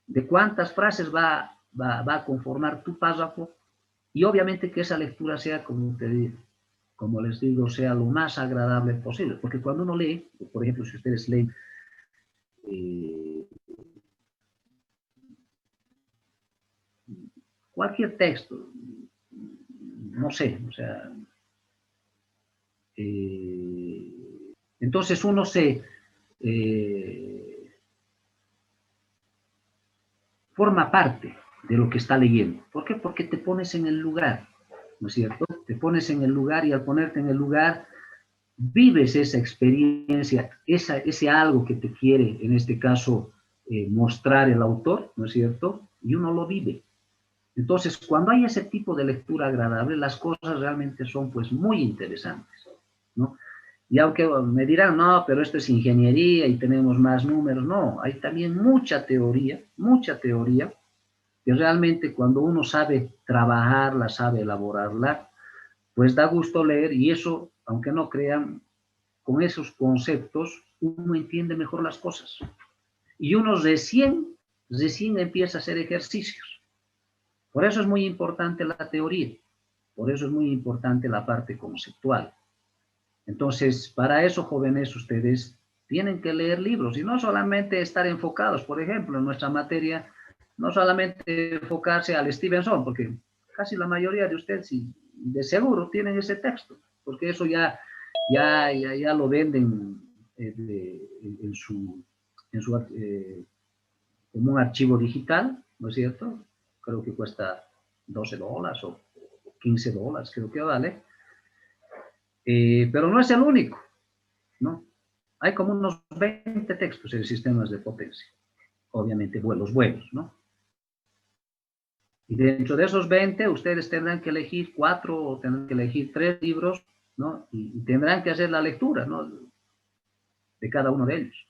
de cuántas frases va a conformar tu párrafo, y obviamente que esa lectura sea, como les digo, sea lo más agradable posible, porque cuando uno lee, por ejemplo, si ustedes leen cualquier texto, no sé, o sea, entonces uno forma parte de lo que está leyendo. ¿Por qué? Porque te pones en el lugar, ¿no es cierto? Te pones en el lugar y al ponerte en el lugar vives esa experiencia, ese algo que te quiere, en este caso, mostrar el autor, ¿no es cierto? Y uno lo vive. Entonces, cuando hay ese tipo de lectura agradable, las cosas realmente son pues muy interesantes, ¿no? Y aunque me dirán, no, pero esto es ingeniería y tenemos más números, no, hay también mucha teoría, que realmente cuando uno sabe trabajarla, sabe elaborarla, pues da gusto leer y eso, aunque no crean, con esos conceptos uno entiende mejor las cosas. Y uno recién empieza a hacer ejercicios. Por eso es muy importante la teoría, por eso es muy importante la parte conceptual. Entonces, para eso, jóvenes, ustedes tienen que leer libros y no solamente estar enfocados, por ejemplo, en nuestra materia, no solamente enfocarse al Stevenson, porque casi la mayoría de ustedes de seguro tienen ese texto, porque eso ya lo venden como un archivo digital, ¿no es cierto? Creo que cuesta $12 o $15, creo que vale. Pero no es el único, ¿no? Hay como unos 20 textos en sistemas de potencia. Obviamente, los buenos, ¿no? Y dentro de esos 20, ustedes tendrán que elegir 4 o tendrán que elegir 3 libros, ¿no? Y tendrán que hacer la lectura, ¿no? De cada uno de ellos.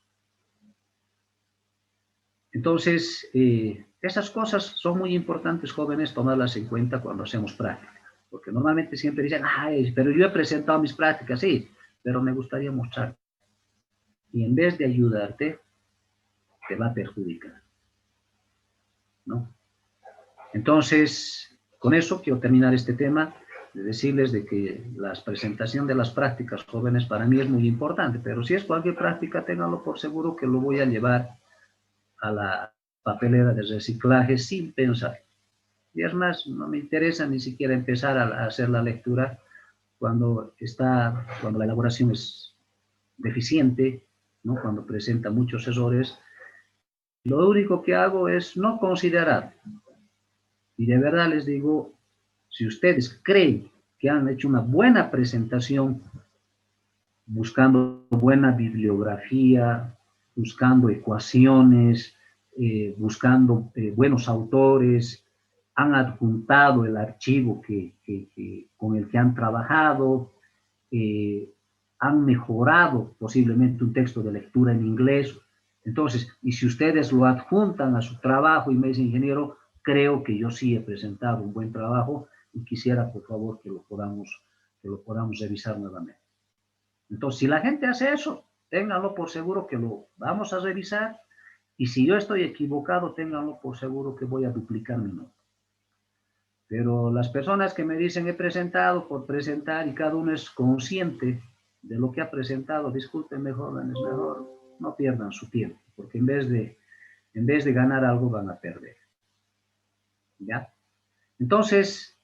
Entonces, esas cosas son muy importantes, jóvenes, tomarlas en cuenta cuando hacemos práctica. Porque normalmente siempre dicen, ay, pero yo he presentado mis prácticas, sí, pero me gustaría mostrar. Y en vez de ayudarte, te va a perjudicar, ¿no? Entonces, con eso quiero terminar este tema, de decirles de que la presentación de las prácticas, jóvenes, para mí es muy importante, pero si es cualquier práctica, ténganlo por seguro que lo voy a llevar a la papelera de reciclaje sin pensar. Y es más, no me interesa ni siquiera empezar a hacer la lectura cuando la elaboración es deficiente, ¿no? Cuando presenta muchos errores. Lo único que hago es no considerar. Y de verdad les digo, si ustedes creen que han hecho una buena presentación, buscando buena bibliografía, buscando ecuaciones, buscando buenos autores, han adjuntado el archivo con el que han trabajado, han mejorado posiblemente un texto de lectura en inglés. Entonces, y si ustedes lo adjuntan a su trabajo y me dicen, ingeniero, creo que yo sí he presentado un buen trabajo y quisiera, por favor, que lo podamos revisar nuevamente. Entonces, si la gente hace eso, ténganlo por seguro que lo vamos a revisar y si yo estoy equivocado, ténganlo por seguro que voy a duplicar mi nota. Pero las personas que me dicen he presentado por presentar y cada uno es consciente de lo que ha presentado, disculpen, jóvenes, mejor no pierdan su tiempo, porque en vez de ganar algo van a perder. ¿Ya? Entonces,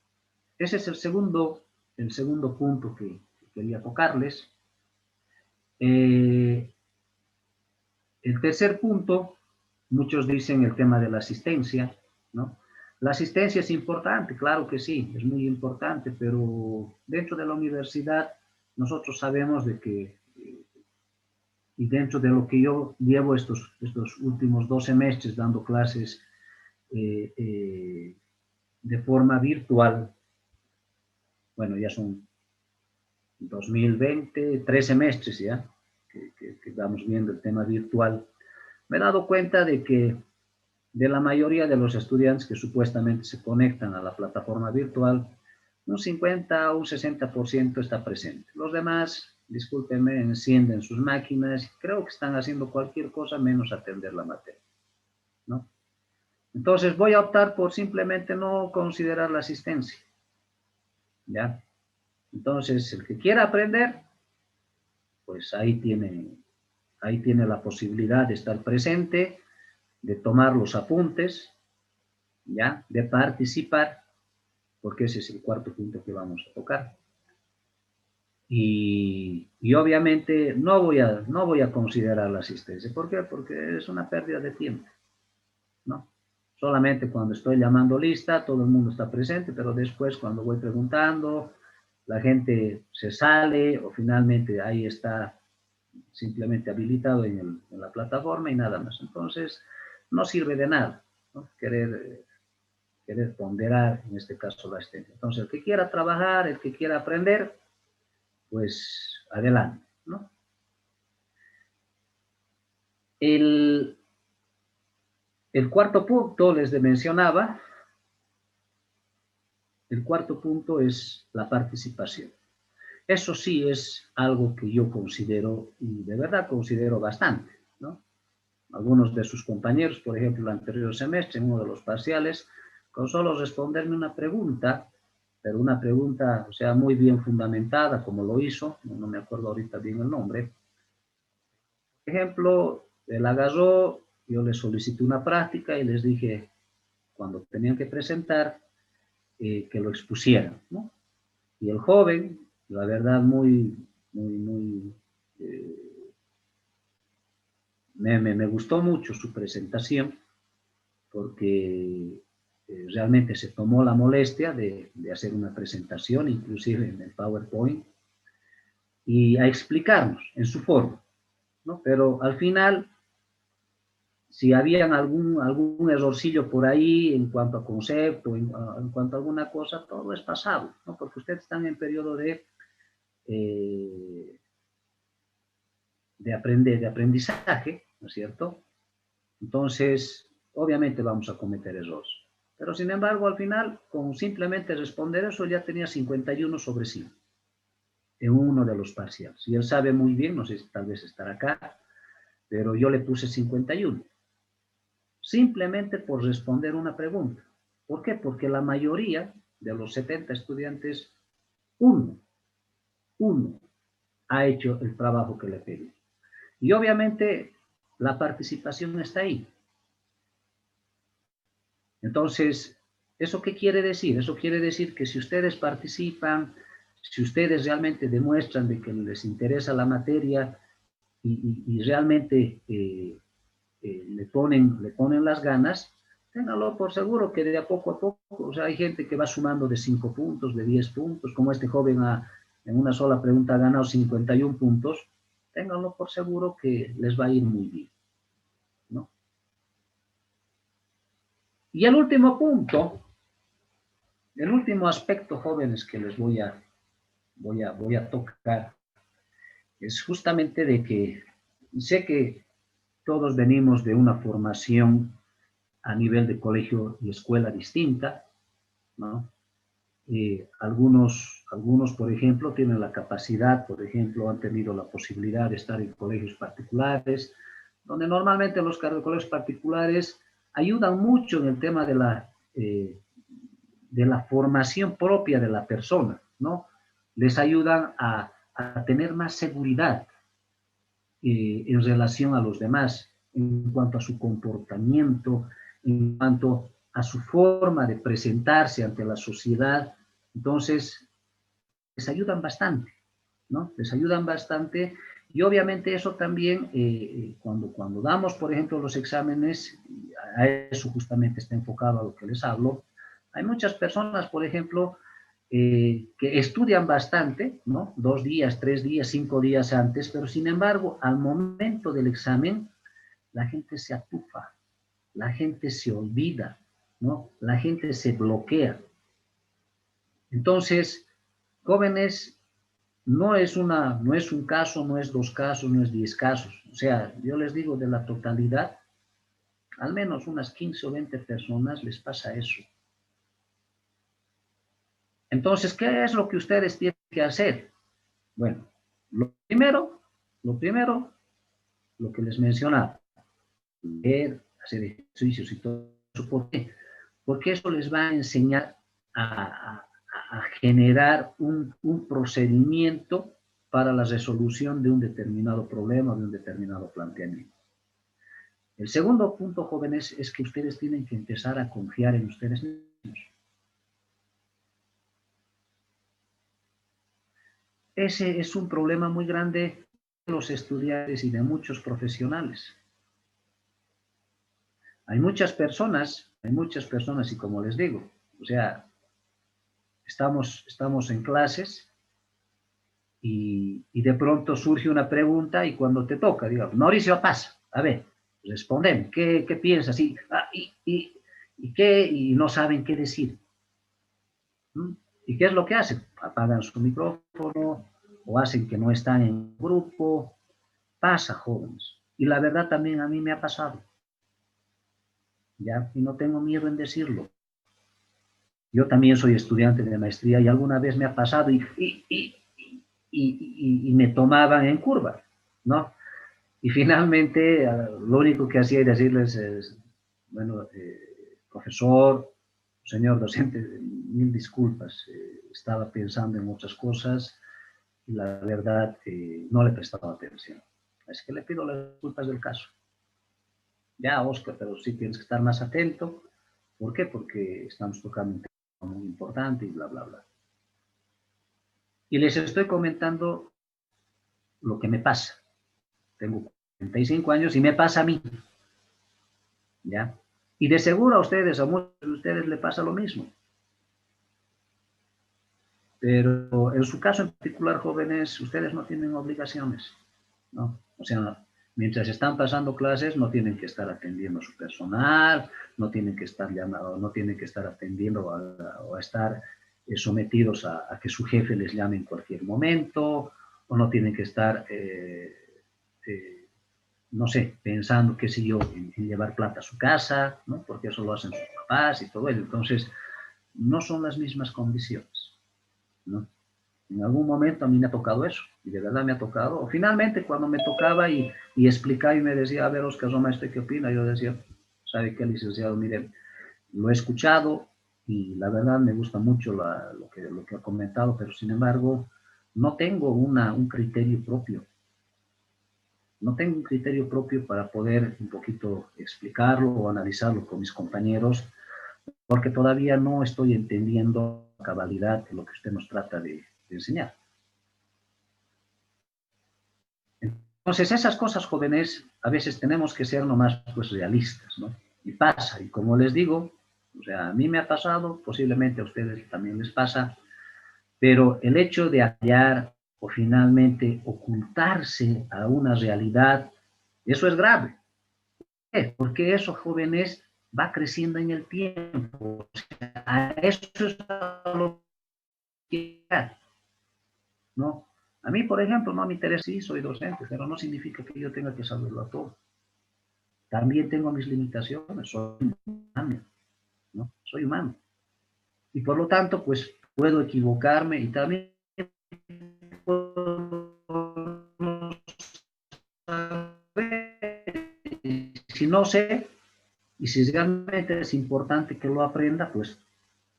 ese es el segundo punto que quería tocarles. El tercer punto, muchos dicen el tema de la asistencia, ¿no? La asistencia es importante, claro que sí, es muy importante, pero dentro de la universidad nosotros sabemos de que, y dentro de lo que yo llevo estos últimos 2 semestres dando clases de forma virtual, bueno, ya son 2020, 3 semestres ya, que estamos viendo el tema virtual, me he dado cuenta de que de la mayoría de los estudiantes que supuestamente se conectan a la plataforma virtual, un 50 o un 60% está presente. Los demás, discúlpenme, encienden sus máquinas, creo que están haciendo cualquier cosa menos atender la materia, ¿no? Entonces voy a optar por simplemente no considerar la asistencia, ¿ya? Entonces, el que quiera aprender, pues ahí tiene la posibilidad de estar presente, de tomar los apuntes, ¿ya? De participar, porque ese es el cuarto punto que vamos a tocar. Y obviamente no voy a considerar la asistencia. ¿Por qué? Porque es una pérdida de tiempo, ¿no? Solamente cuando estoy llamando lista, todo el mundo está presente, pero después cuando voy preguntando, la gente se sale o finalmente ahí está simplemente habilitado en la plataforma y nada más. Entonces, no sirve de nada, ¿no? Querer ponderar, en este caso, la asistencia. Entonces, el que quiera trabajar, el que quiera aprender, pues adelante, ¿no? El cuarto punto, les mencionaba, el cuarto punto es la participación. Eso sí es algo que yo considero, y de verdad considero bastante, ¿no? Algunos de sus compañeros, por ejemplo, el anterior semestre, en uno de los parciales, con solo responderme una pregunta, pero una pregunta, o sea, muy bien fundamentada, como lo hizo, no me acuerdo ahorita bien el nombre. Por ejemplo, él agarró, yo le solicité una práctica y les dije, cuando tenían que presentar, que lo expusieran, ¿no? Y el joven, la verdad, me gustó mucho su presentación, porque realmente se tomó la molestia de hacer una presentación, inclusive en el PowerPoint, y a explicarnos en su forma, ¿no? Pero al final, si habían algún errorcillo por ahí en cuanto a concepto, en cuanto a alguna cosa, todo es pasable, ¿no? Porque ustedes están en periodo de aprendizaje, ¿no es cierto? Entonces, obviamente vamos a cometer errores. Pero sin embargo, al final, con simplemente responder eso, ya tenía 51 sobre 100 en uno de los parciales. Y él sabe muy bien, no sé si tal vez estará acá, pero yo le puse 51. Simplemente por responder una pregunta. ¿Por qué? Porque la mayoría de los 70 estudiantes, uno ha hecho el trabajo que le pedí. Y obviamente la participación está ahí. Entonces, ¿eso qué quiere decir? Eso quiere decir que si ustedes participan, si ustedes realmente demuestran de que les interesa la materia y realmente le ponen las ganas, ténganlo por seguro que de a poco, o sea, hay gente que va sumando de 5 puntos, de 10 puntos, como este joven en una sola pregunta ha ganado 51 puntos, ténganlo por seguro que les va a ir muy bien, ¿no? Y el último punto, el último aspecto, jóvenes, que les voy a tocar, es justamente de que sé que todos venimos de una formación a nivel de colegio y escuela distinta, ¿no? Algunos, por ejemplo, tienen la capacidad, por ejemplo, han tenido la posibilidad de estar en colegios particulares, donde normalmente los colegios particulares ayudan mucho en el tema de la formación propia de la persona, ¿no? Les ayudan a tener más seguridad en relación a los demás, en cuanto a su comportamiento, en cuanto a su forma de presentarse ante la sociedad. Entonces, les ayudan bastante, ¿no? Les ayudan bastante. Y obviamente eso también, cuando damos, por ejemplo, los exámenes, a eso justamente está enfocado a lo que les hablo, hay muchas personas, por ejemplo, que estudian bastante, ¿no? 2 días, 3 días, 5 días antes, pero sin embargo, al momento del examen, la gente se atufa, la gente se olvida, ¿no? La gente se bloquea. Entonces, jóvenes, no es un caso, no es 2 casos, no es 10 casos. O sea, yo les digo, de la totalidad, al menos unas 15 o 20 personas les pasa eso. Entonces, ¿qué es lo que ustedes tienen que hacer? Bueno, lo primero, lo que les mencionaba, leer, hacer ejercicios y todo eso. ¿Por qué? Porque eso les va a enseñar a generar un procedimiento para la resolución de un determinado problema, de un determinado planteamiento. El segundo punto, jóvenes, es que ustedes tienen que empezar a confiar en ustedes mismos. Ese es un problema muy grande de los estudiantes y de muchos profesionales. Hay muchas personas, y como les digo, o sea, estamos en clases y de pronto surge una pregunta y cuando te toca, digamos, Mauricio, pasa, a ver, responden, ¿qué piensas? ¿Y qué? Y no saben qué decir. ¿Y qué es lo que hacen? Apagan su micrófono o hacen que no están en grupo. Pasa, jóvenes. Y la verdad también a mí me ha pasado. ¿Ya? Y no tengo miedo en decirlo. Yo también soy estudiante de maestría y alguna vez me ha pasado y me tomaban en curva, ¿no? Y finalmente lo único que hacía era decirles, bueno, profesor, señor docente, mil disculpas, estaba pensando en muchas cosas y la verdad no le prestaba atención. Es que le pido las disculpas del caso. Ya, Oscar, pero sí tienes que estar más atento. ¿Por qué? Porque estamos tocando un tema muy importante y bla, bla, bla. Y les estoy comentando lo que me pasa. Tengo 45 años y me pasa a mí. ¿Ya? Y de seguro a ustedes, a muchos de ustedes le pasa lo mismo. Pero en su caso en particular, jóvenes, ustedes no tienen obligaciones, ¿no? O sea, mientras están pasando clases, no tienen que estar atendiendo a su personal, no tienen que estar llamando, no tienen que estar atendiendo o a estar sometidos a que su jefe les llame en cualquier momento, o no tienen que estar, no sé, pensando, qué sé yo, en llevar plata a su casa, ¿no? Porque eso lo hacen sus papás y todo ello. Entonces, no son las mismas condiciones, ¿no? En algún momento a mí me ha tocado eso, y de verdad me ha tocado. O finalmente, cuando me tocaba y explicaba y me decía, a ver, Oscar Roma, ¿usted qué opina? Yo decía, ¿sabe qué, licenciado? Mire, lo he escuchado y la verdad me gusta mucho lo que ha comentado, pero sin embargo, no tengo un criterio propio. No tengo un criterio propio para poder un poquito explicarlo o analizarlo con mis compañeros, porque todavía no estoy entendiendo a cabalidad lo que usted nos trata de enseñar. Entonces, esas cosas, jóvenes, a veces tenemos que ser nomás pues realistas, ¿no? Y pasa, y como les digo, o sea, a mí me ha pasado, posiblemente a ustedes también les pasa, pero el hecho de hallar o finalmente ocultarse a una realidad, eso es grave. ¿Por qué? Porque eso, jóvenes, va creciendo en el tiempo. O sea, a eso es a lo que, ¿no? A mí, por ejemplo, no me interesa, sí, soy docente, pero no significa que yo tenga que saberlo a todo. También tengo mis limitaciones, soy humano, ¿no? Soy humano. Y por lo tanto, pues, puedo equivocarme y también puedo saber. Si no sé, y si realmente es importante que lo aprenda, pues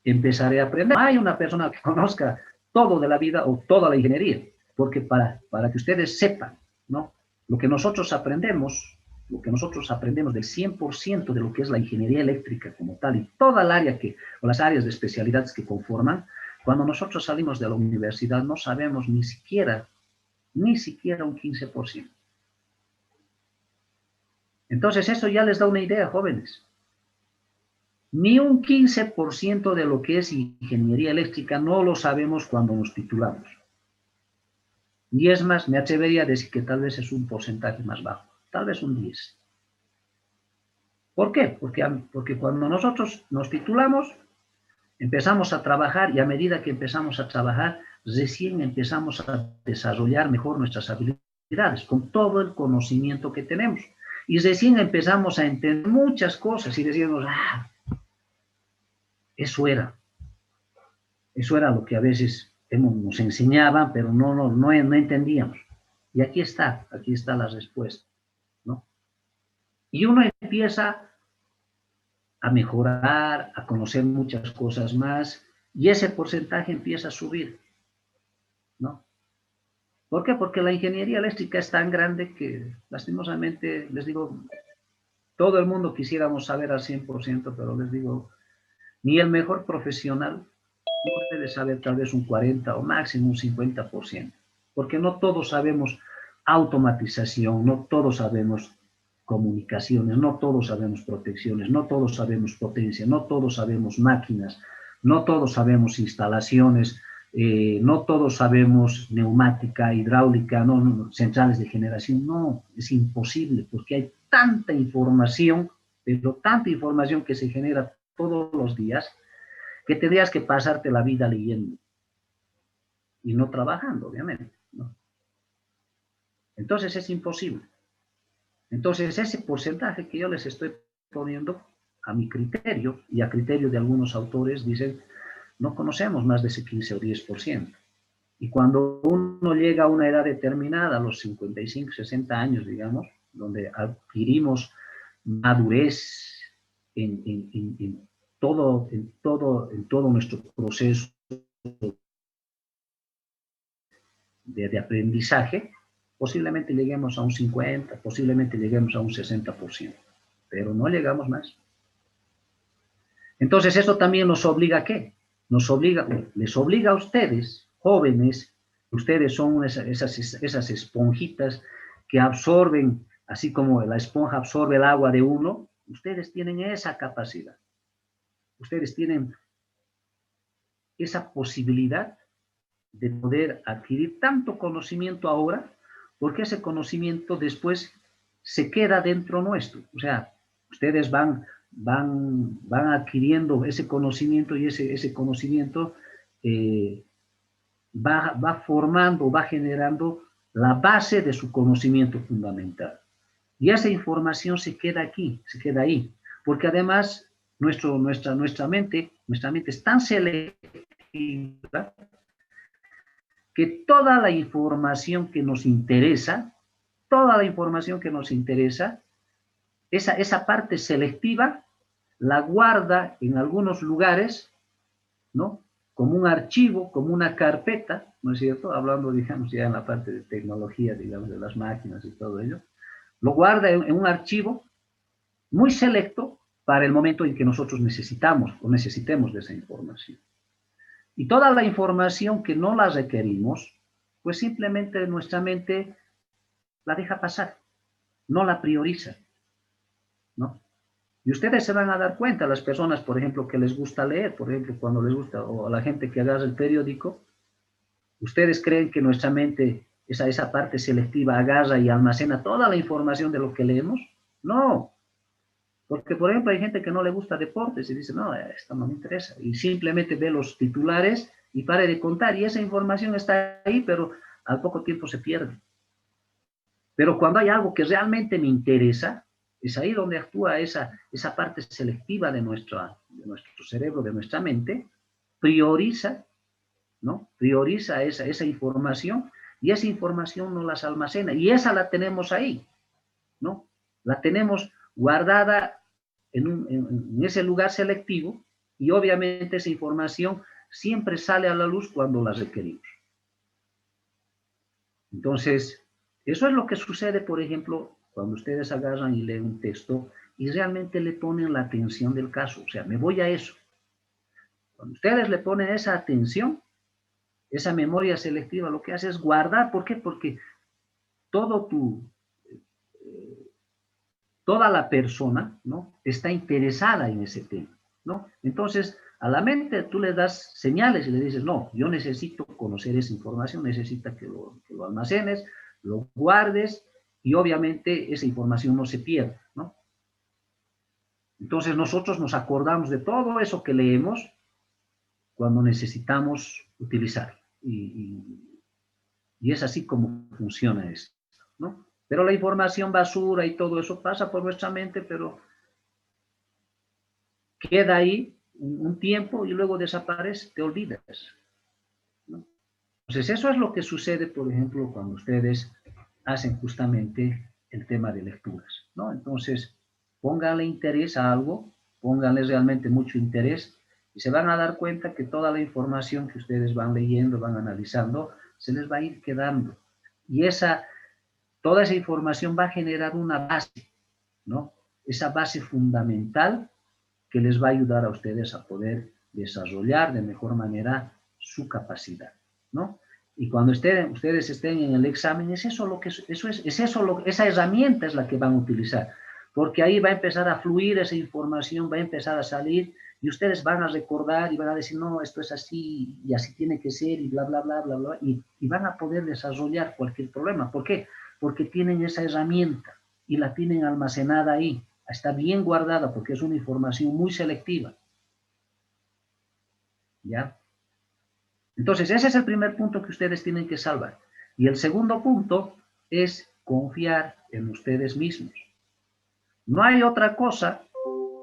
empezaré a aprender. Hay una persona que conozca todo de la vida o toda la ingeniería, porque para que ustedes sepan, ¿no? Lo que nosotros aprendemos del 100% de lo que es la ingeniería eléctrica como tal y toda el área o las áreas de especialidades que conforman, cuando nosotros salimos de la universidad no sabemos ni siquiera un 15%. Entonces eso ya les da una idea, jóvenes. Ni un 15% de lo que es ingeniería eléctrica no lo sabemos cuando nos titulamos. Y es más, me atrevería a decir que tal vez es un porcentaje más bajo, tal vez un 10. ¿Por qué? Porque cuando nosotros nos titulamos, empezamos a trabajar y a medida que empezamos a trabajar, recién empezamos a desarrollar mejor nuestras habilidades con todo el conocimiento que tenemos. Y recién empezamos a entender muchas cosas y decíamos, eso era lo que a veces nos enseñaban, pero no entendíamos. Y aquí está la respuesta, ¿no? Y uno empieza a mejorar, a conocer muchas cosas más, y ese porcentaje empieza a subir, ¿no? ¿Por qué? Porque la ingeniería eléctrica es tan grande que, lastimosamente, les digo, todo el mundo quisiéramos saber al 100%, pero les digo, ni el mejor profesional debe saber tal vez un 40 o máximo un 50%, porque no todos sabemos automatización, no todos sabemos comunicaciones, no todos sabemos protecciones, no todos sabemos potencia, no todos sabemos máquinas, no todos sabemos instalaciones, no todos sabemos neumática, hidráulica, no, centrales de generación. No, es imposible, porque hay tanta información, pero tanta información que se genera todos los días, que tendrías que pasarte la vida leyendo y no trabajando, obviamente, ¿no? Entonces es imposible. Entonces ese porcentaje que yo les estoy poniendo a mi criterio y a criterio de algunos autores dicen, no conocemos más de ese 15 o 10%. Y cuando uno llega a una edad determinada, a los 55, 60 años, digamos, donde adquirimos madurez en todo nuestro proceso de aprendizaje, posiblemente lleguemos a un 50, posiblemente lleguemos a un 60%, pero no llegamos más. Entonces, eso también nos obliga ¿a qué? Les obliga a ustedes, jóvenes, ustedes son esas esponjitas que absorben, así como la esponja absorbe el agua de uno, ustedes tienen esa capacidad. Ustedes tienen esa posibilidad de poder adquirir tanto conocimiento ahora, porque ese conocimiento después se queda dentro nuestro. O sea, ustedes van adquiriendo ese conocimiento y ese conocimiento va formando, va generando la base de su conocimiento fundamental. Y esa información se queda aquí, se queda ahí, porque además nuestra mente es tan selectiva que toda la información que nos interesa, esa parte selectiva la guarda en algunos lugares, ¿no? Como un archivo, como una carpeta, ¿no es cierto? Hablando, digamos, ya en la parte de tecnología, digamos, de las máquinas y todo ello. Lo guarda en un archivo muy selecto para el momento en que nosotros necesitemos de esa información. Y toda la información que no la requerimos, pues simplemente nuestra mente la deja pasar, no la prioriza, ¿no? Y ustedes se van a dar cuenta, las personas, por ejemplo, que les gusta leer, por ejemplo, cuando les gusta, o a la gente que agarra el periódico, ustedes creen que nuestra mente, esa parte selectiva, agarra y almacena toda la información de lo que leemos. No, porque, por ejemplo, hay gente que no le gusta deportes y dice, no, esto no me interesa. Y simplemente ve los titulares y pare de contar. Y esa información está ahí, pero al poco tiempo se pierde. Pero cuando hay algo que realmente me interesa, es ahí donde actúa esa parte selectiva de nuestro cerebro, de nuestra mente, prioriza, ¿no? Prioriza esa información y esa información nos las almacena. Y esa la tenemos ahí, ¿no? La tenemos guardada en ese lugar selectivo y obviamente esa información siempre sale a la luz cuando la requerimos. Entonces, eso es lo que sucede, por ejemplo, cuando ustedes agarran y leen un texto y realmente le ponen la atención del caso. O sea, me voy a eso. Cuando ustedes le ponen esa atención, esa memoria selectiva, lo que hace es guardar. ¿Por qué? Porque toda la persona, ¿no?, está interesada en ese tema, ¿no? Entonces, a la mente tú le das señales y le dices, no, yo necesito conocer esa información, necesito que lo almacenes, lo guardes, y obviamente esa información no se pierde, ¿no? Entonces nosotros nos acordamos de todo eso que leemos cuando necesitamos utilizarlo. Y es así como funciona esto, ¿no? Pero la información basura y todo eso pasa por nuestra mente, pero queda ahí un tiempo y luego desaparece, te olvidas, ¿no? Entonces eso es lo que sucede, por ejemplo, cuando ustedes hacen justamente el tema de lecturas, ¿no? Entonces, pónganle interés a algo, pónganle realmente mucho interés y se van a dar cuenta que toda la información que ustedes van leyendo, van analizando, se les va a ir quedando. Y toda esa información va a generar una base, ¿no? Esa base fundamental que les va a ayudar a ustedes a poder desarrollar de mejor manera su capacidad, ¿no? Y cuando ustedes estén en el examen, esa herramienta es la que van a utilizar, porque ahí va a empezar a fluir esa información, va a empezar a salir, y ustedes van a recordar y van a decir, no, esto es así, y así tiene que ser, y bla, bla, bla, bla, bla, y van a poder desarrollar cualquier problema. ¿Por qué? Porque tienen esa herramienta, y la tienen almacenada ahí, está bien guardada, porque es una información muy selectiva. ¿Ya? Entonces, ese es el primer punto que ustedes tienen que salvar. Y el segundo punto es confiar en ustedes mismos. No hay otra cosa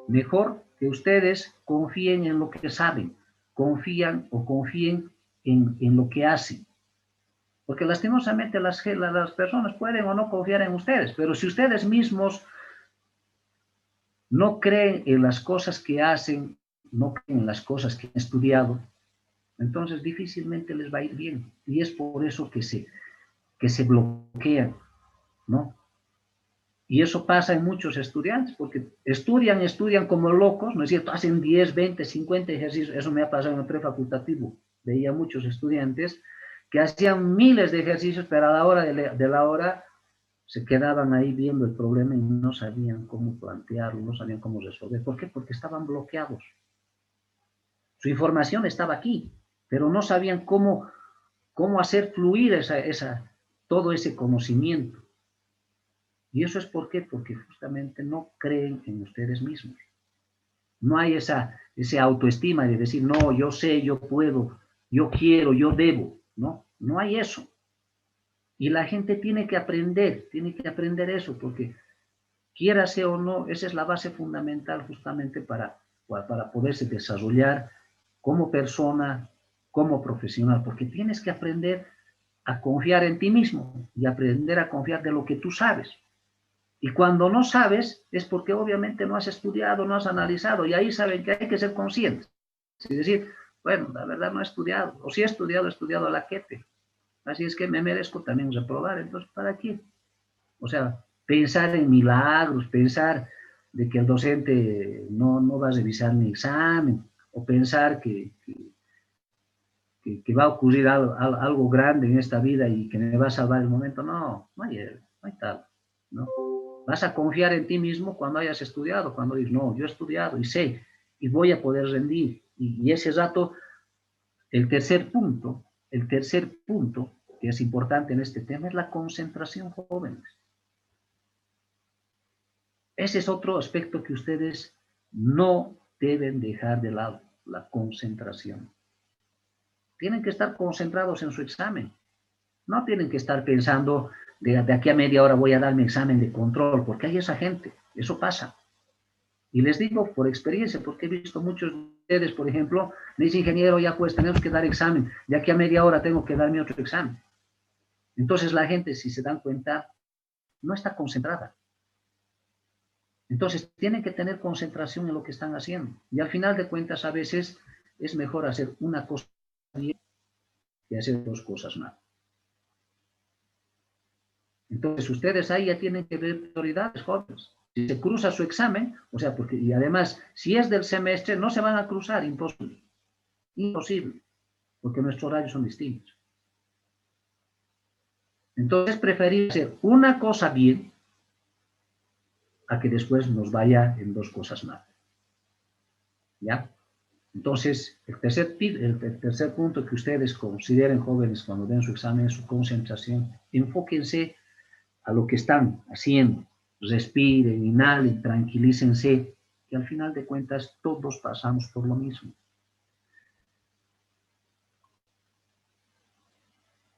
mejor que ustedes confíen en lo que saben, confíen en lo que hacen. Porque lastimosamente las personas pueden o no confiar en ustedes, pero si ustedes mismos no creen en las cosas que hacen, no creen en las cosas que han estudiado, entonces difícilmente les va a ir bien. Y es por eso que se bloquean, ¿no? Y eso pasa en muchos estudiantes, porque estudian como locos, ¿no es cierto? Hacen 10, 20, 50 ejercicios. Eso me ha pasado en el prefacultativo. Veía muchos estudiantes que hacían miles de ejercicios, pero a la hora de la hora se quedaban ahí viendo el problema y no sabían cómo plantearlo, no sabían cómo resolver. ¿Por qué? Porque estaban bloqueados. Su información estaba aquí, pero no sabían cómo hacer fluir todo ese conocimiento. ¿Y eso es por qué? Porque justamente no creen en ustedes mismos. No hay esa autoestima de decir, no, yo sé, yo puedo, yo quiero, yo debo. No, no hay eso. Y la gente tiene que aprender eso, porque quiérase o no, esa es la base fundamental justamente para poderse desarrollar como persona, como profesional, porque tienes que aprender a confiar en ti mismo y aprender a confiar de lo que tú sabes. Y cuando no sabes, es porque obviamente no has estudiado, no has analizado, y ahí saben que hay que ser conscientes. Es decir, bueno, la verdad no he estudiado, o si he estudiado a la quete. Así es que me merezco también reprobar, entonces, ¿para qué? O sea, pensar en milagros, pensar de que el docente no va a revisar mi examen, o pensar que va a ocurrir algo grande en esta vida y que me va a salvar el momento. No hay tal, ¿no? Vas a confiar en ti mismo cuando hayas estudiado, cuando dices, no, yo he estudiado y sé, y voy a poder rendir. Y ese rato, el tercer punto que es importante en este tema es la concentración, jóvenes. Ese es otro aspecto que ustedes no deben dejar de lado, la concentración. Tienen que estar concentrados en su examen. No tienen que estar pensando, de aquí a media hora voy a dar mi examen de control, porque hay esa gente, eso pasa. Y les digo por experiencia, porque he visto muchos de ustedes, por ejemplo, me dice, ingeniero, ya pues tenemos que dar examen, de aquí a media hora tengo que dar mi otro examen. Entonces la gente, si se dan cuenta, no está concentrada. Entonces tienen que tener concentración en lo que están haciendo. Y al final de cuentas, a veces es mejor hacer una cosa bien que hacer dos cosas mal. Entonces, ustedes ahí ya tienen que ver prioridades, jóvenes. Si se cruza su examen, o sea, y además, si es del semestre, no se van a cruzar, imposible. Imposible, porque nuestros horarios son distintos. Entonces, preferir hacer una cosa bien a que después nos vaya en dos cosas mal. ¿Ya? Entonces, el tercer punto que ustedes consideren, jóvenes, cuando den su examen es su concentración. Enfóquense a lo que están haciendo, respiren, inhalen, tranquilícense, que al final de cuentas todos pasamos por lo mismo.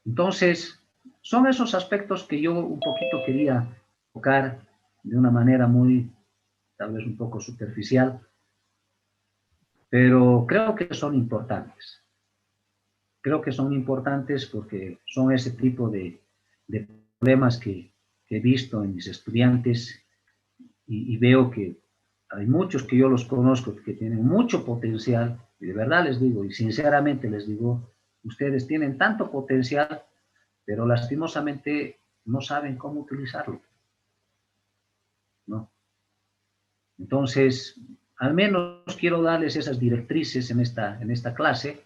Entonces, Son esos aspectos que yo un poquito quería tocar de una manera muy, tal vez un poco superficial, pero creo que son importantes. Creo que son importantes porque son ese tipo de problemas que he visto en mis estudiantes y veo que hay muchos que yo los conozco que tienen mucho potencial, y de verdad les digo, y sinceramente les digo, ustedes tienen tanto potencial, pero lastimosamente no saben cómo utilizarlo, ¿no? Entonces, al menos quiero darles esas directrices en esta clase.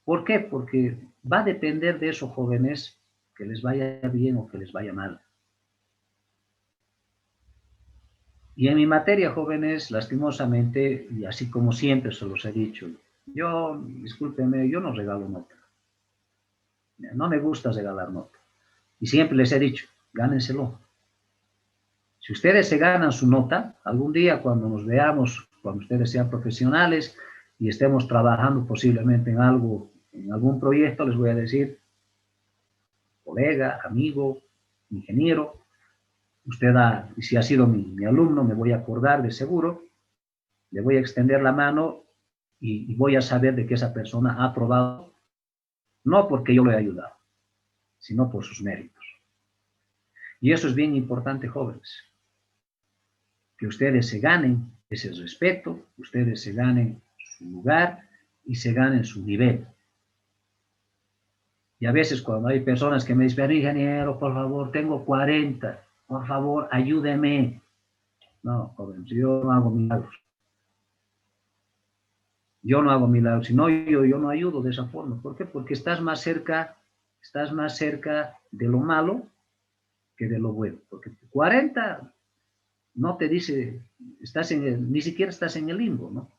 ¿Por qué? Porque va a depender de esos jóvenes que les vaya bien o que les vaya mal. Y en mi materia, jóvenes, lastimosamente, y así como siempre se los he dicho, yo, discúlpenme, yo no regalo nota. No me gusta regalar nota. Y siempre les he dicho, gánenselo. Si ustedes se ganan su nota, algún día cuando nos veamos, cuando ustedes sean profesionales y estemos trabajando posiblemente en algo, en algún proyecto, les voy a decir, colega, amigo, ingeniero, usted si ha sido mi alumno, me voy a acordar de seguro, le voy a extender la mano y voy a saber de que esa persona ha aprobado, no porque yo le he ayudado, sino por sus méritos. Y eso es bien importante, jóvenes, que ustedes se ganen ese respeto, ustedes se ganen su lugar y se ganen su nivel. Y a veces cuando hay personas que me dicen, ingeniero, por favor, tengo 40, por favor, ayúdeme. No, jóvenes, yo no hago milagros. Yo no hago milagros, sino yo no ayudo de esa forma. ¿Por qué? Porque estás más cerca de lo malo que de lo bueno. Porque 40 no te dice, ni siquiera estás en el limbo, ¿no?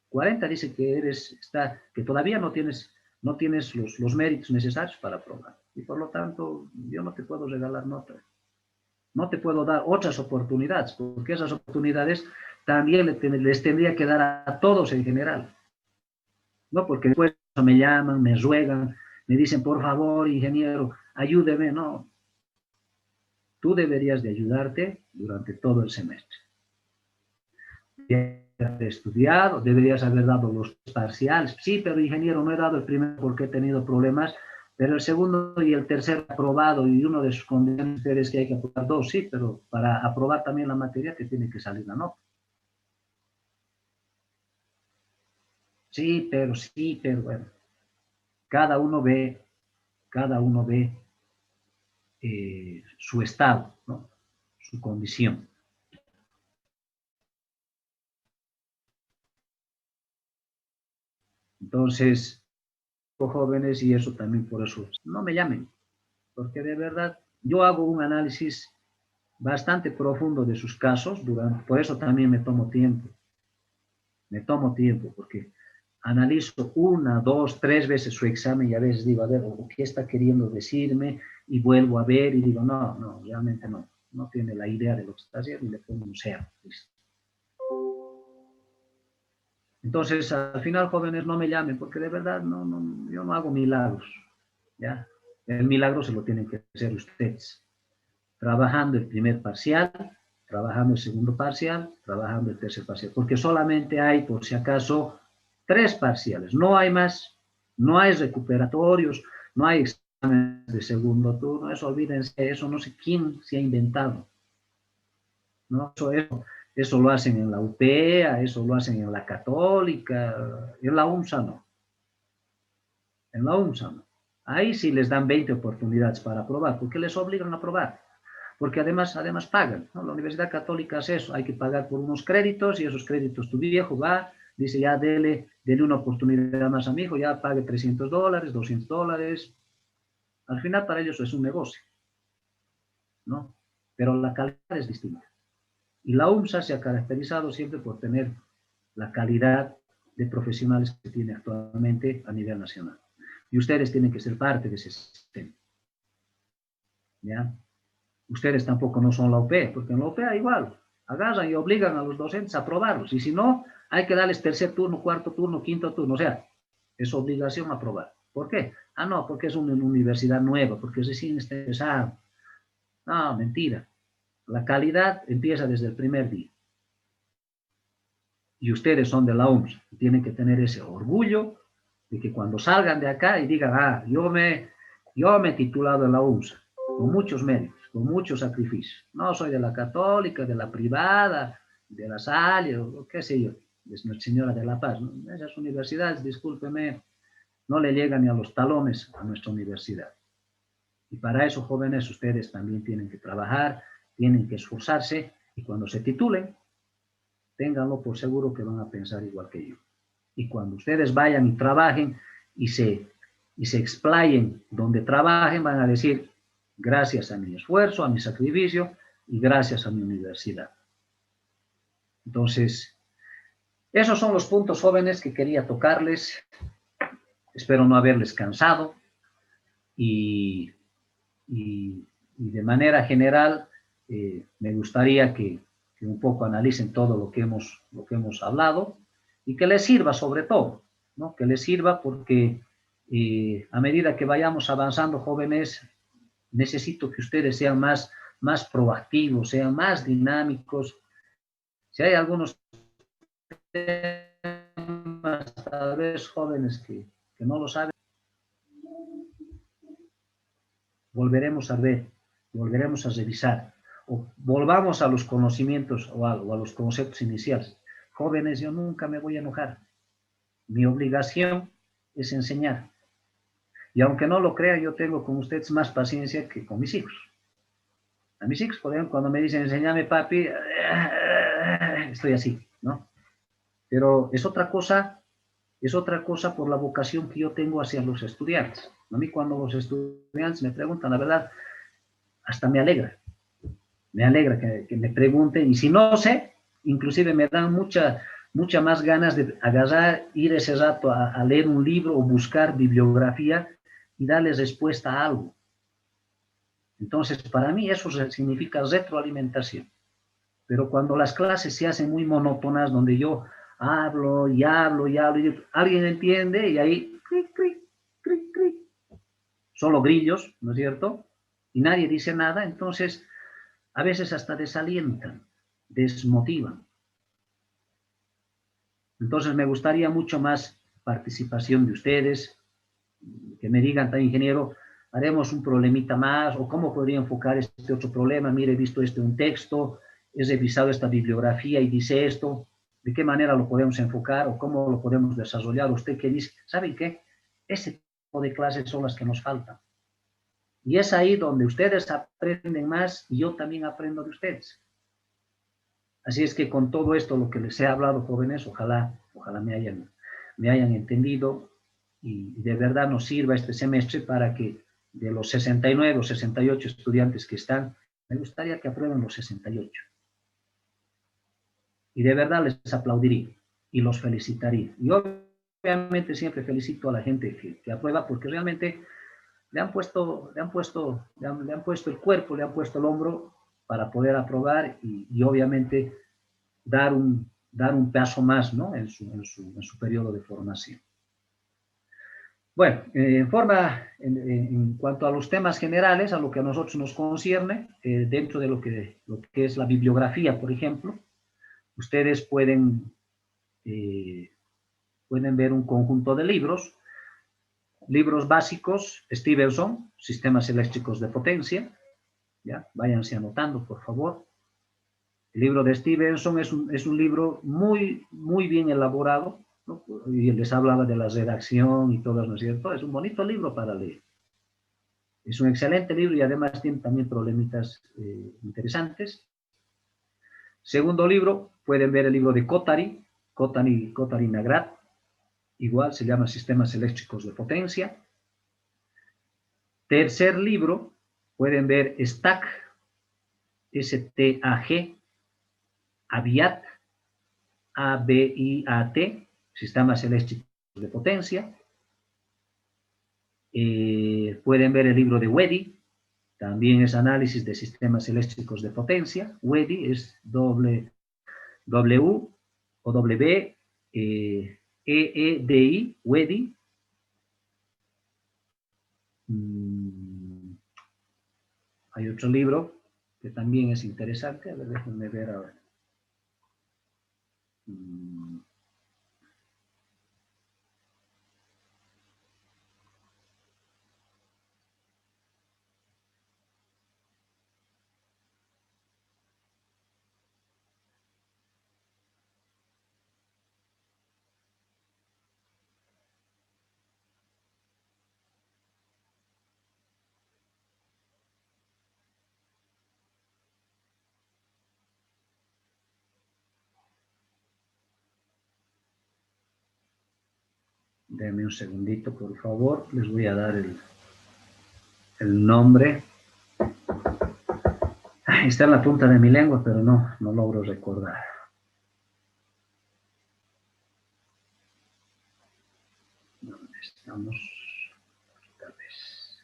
40 dice que todavía no tienes los méritos necesarios para aprobar. Y por lo tanto, yo no te puedo regalar notas. No te puedo dar otras oportunidades, porque esas oportunidades también les tendría que dar a todos en general. No, porque después me llaman, me ruegan, me dicen, por favor, ingeniero, ayúdeme. No, tú deberías de ayudarte durante todo el semestre. Deberías haber estudiado, deberías haber dado los parciales. Sí, pero ingeniero, no he dado el primero porque he tenido problemas, pero el segundo y el tercer aprobado, y uno de sus condiciones es que hay que aprobar 2, sí, pero para aprobar también la materia te tiene que salir la nota. Sí, pero bueno, cada uno ve su estado, ¿no? Su condición. Entonces, jóvenes, y eso también por eso, no me llamen, porque de verdad yo hago un análisis bastante profundo de sus casos, por eso también me tomo tiempo, porque analizo 1, 2, 3 veces su examen y a veces digo, a ver, ¿qué está queriendo decirme? Y vuelvo a ver y digo, no, realmente no tiene la idea de lo que está haciendo y le pongo un 0. ¿Listo? Entonces, al final, jóvenes, no me llamen, porque de verdad yo no hago milagros, ¿ya? El milagro se lo tienen que hacer ustedes, trabajando el primer parcial, trabajando el segundo parcial, trabajando el tercer parcial, porque solamente hay, por si acaso, 3 parciales, no hay más, no hay recuperatorios, no hay exámenes de segundo turno, eso olvídense, eso no sé quién se ha inventado, ¿no? Eso lo hacen en la UPEA, eso lo hacen en la Católica, en la UMSA no. En la UMSA no. Ahí sí les dan 20 oportunidades para aprobar, porque les obligan a aprobar. Porque además pagan, ¿no? La Universidad Católica hace eso, hay que pagar por unos créditos y esos créditos tu viejo va, dice ya dele una oportunidad más a mi hijo, ya pague $300, $200. Al final para ellos es un negocio, ¿no? Pero la calidad es distinta. Y la UMSA se ha caracterizado siempre por tener la calidad de profesionales que tiene actualmente a nivel nacional. Y ustedes tienen que ser parte de ese sistema. ¿Ya? Ustedes tampoco no son la UPE, porque en la UPE igual, agarran y obligan a los docentes a aprobarlos. Y si no, hay que darles tercer turno, cuarto turno, quinto turno. O sea, es obligación aprobar. ¿Por qué? Ah, no, porque es una universidad nueva, porque recién está empezando. No, mentira. La calidad empieza desde el primer día. Y ustedes son de la UMSA. Tienen que tener ese orgullo de que cuando salgan de acá y digan, ah, yo me he titulado en la UMSA, con muchos méritos, con muchos sacrificios. No soy de la católica, de la privada, de la Salle, o qué sé yo, de Nuestra Señora de la Paz, ¿no? Esas universidades, discúlpeme, no le llegan ni a los talones a nuestra universidad. Y para eso, jóvenes, ustedes también tienen que trabajar, tienen que esforzarse, y cuando se titulen, ténganlo por seguro que van a pensar igual que yo. Y cuando ustedes vayan y trabajen y se explayen donde trabajen, van a decir, gracias a mi esfuerzo, a mi sacrificio y gracias a mi universidad. Entonces, esos son los puntos, jóvenes, que quería tocarles. Espero no haberles cansado. Y de manera general, me gustaría que un poco analicen todo lo que hemos hablado y que les sirva sobre todo, ¿no? Que les sirva porque a medida que vayamos avanzando, jóvenes, necesito que ustedes sean más proactivos, sean más dinámicos. Si hay algunos temas, tal vez, jóvenes, que no lo saben, volveremos a ver, volveremos a revisar, o volvamos a los conocimientos o a los conceptos iniciales. Jóvenes, yo nunca me voy a enojar. Mi obligación es enseñar. Y aunque no lo crean, yo tengo con ustedes más paciencia que con mis hijos. A mis hijos, por ejemplo, cuando me dicen, enséñame, papi, estoy así, ¿no? Pero es otra cosa por la vocación que yo tengo hacia los estudiantes. A mí, cuando los estudiantes me preguntan, la verdad, hasta me alegra. Me alegra que me pregunten, y si no sé, inclusive me dan mucha más ganas de agarrar, ir ese rato a leer un libro o buscar bibliografía y darles respuesta a algo. Entonces, para mí eso significa retroalimentación. Pero cuando las clases se hacen muy monótonas, donde yo hablo y hablo y hablo, y alguien entiende y ahí, cric, cric, cric, cric, solo grillos, ¿no es cierto? Y nadie dice nada, entonces a veces hasta desalientan, desmotivan. Entonces me gustaría mucho más participación de ustedes, que me digan, ingeniero, haremos un problemita más, o cómo podría enfocar este otro problema. Mire, he visto esto en un texto, he revisado esta bibliografía y dice esto, ¿de qué manera lo podemos enfocar o cómo lo podemos desarrollar? Usted que dice, ¿saben qué? Ese tipo de clases son las que nos faltan. Y es ahí donde ustedes aprenden más y yo también aprendo de ustedes. Así es que con todo esto, lo que les he hablado, jóvenes, ojalá me hayan entendido y de verdad nos sirva este semestre para que de los 69 o 68 estudiantes que están, me gustaría que aprueben los 68. Y de verdad les aplaudiría y los felicitaría. Y obviamente siempre felicito a la gente que aprueba, porque realmente le han puesto el cuerpo, le han puesto el hombro para poder aprobar y obviamente dar un paso más, ¿no? en su periodo de formación. Bueno, en cuanto a los temas generales, a lo que a nosotros nos concierne, dentro de lo que es la bibliografía, por ejemplo, ustedes pueden ver un conjunto de libros básicos. Stevenson, Sistemas Eléctricos de Potencia, ¿ya? Váyanse anotando, por favor. El libro de Stevenson es un libro muy bien elaborado, ¿no? Y les hablaba de la redacción y todo, ¿no es cierto? Es un bonito libro para leer. Es un excelente libro y además tiene también problemitas interesantes. Segundo libro, pueden ver el libro de Kothari Nagrat, igual se llama Sistemas Eléctricos de Potencia. Tercer libro, pueden ver STAG, S-T-A-G, ABIAT, A-B-I-A-T, Sistemas Eléctricos de Potencia. Pueden ver el libro de Weddy, también es Análisis de Sistemas Eléctricos de Potencia. Weddy es W-E-E-D-I, Weddy. Hay otro libro que también es interesante. A ver, déjenme ver ahora. Denme un segundito, por favor. Les voy a dar el nombre. Está en la punta de mi lengua, pero no logro recordar. ¿Dónde estamos? Tal vez.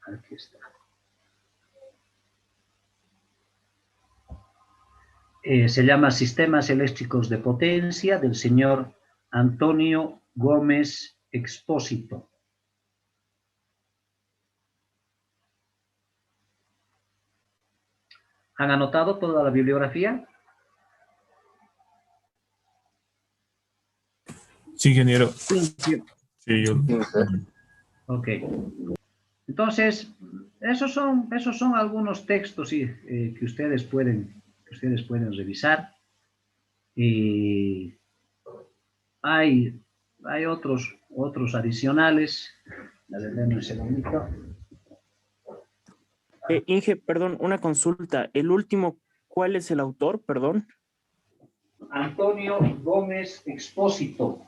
Aquí está. Se llama Sistemas Eléctricos de Potencia, del señor Antonio Gómez Expósito. ¿Han anotado toda la bibliografía? Sí, ingeniero. Sí, yo. Ok. Entonces, esos son algunos textos que ustedes pueden revisar. Y hay otros adicionales. A ver, denme un segundito. Inge, perdón, una consulta. El último, ¿cuál es el autor? Perdón. Antonio Gómez Expósito.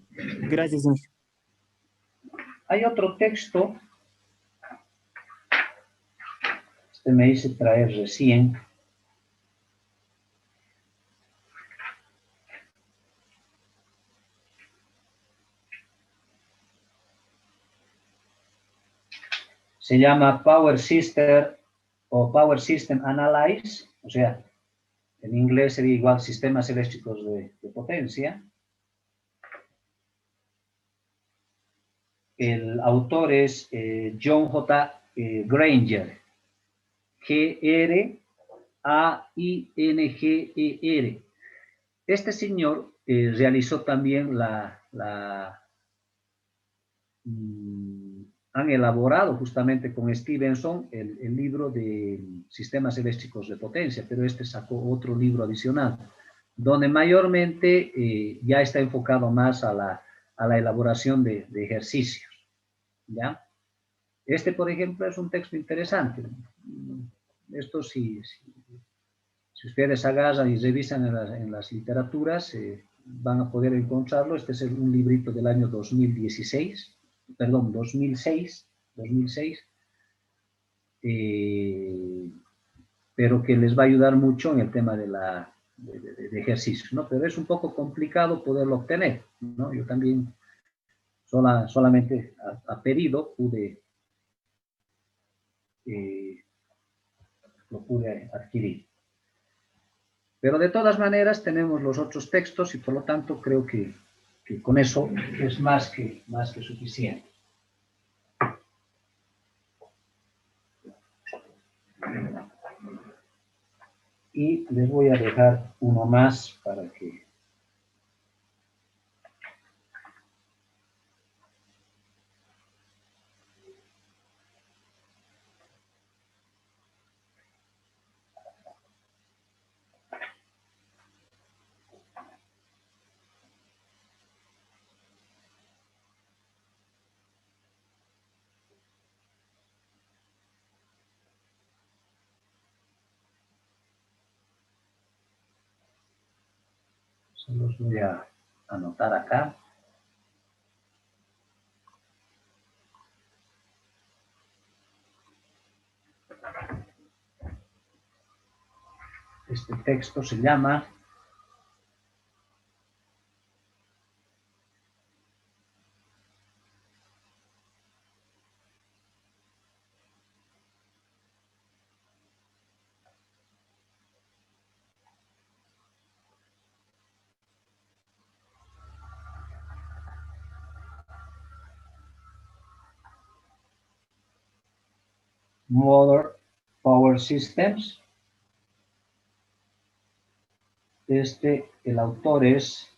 Gracias, Inge. Hay otro texto. Este me hice traer recién. Se llama Power System Analyze, o sea, en inglés sería igual sistemas eléctricos de potencia. El autor es John J. Granger, Graingер. Este señor realizó también han elaborado justamente con Stevenson el libro de sistemas eléctricos de potencia, pero este sacó otro libro adicional, donde mayormente ya está enfocado más a la elaboración de ejercicios, ¿ya? Este, por ejemplo, es un texto interesante. Esto si ustedes agarran y revisan en las literaturas, van a poder encontrarlo. Este es un librito del año 2006, pero que les va a ayudar mucho en el tema de ejercicios, ¿no? Pero es un poco complicado poderlo obtener, ¿no? Yo también solamente a pedido lo pude adquirir. Pero de todas maneras tenemos los otros textos y por lo tanto creo que con eso es más que suficiente. Y les voy a dejar uno más para que... Se los voy a anotar acá. Este texto se llama Modern Power Systems. El autor es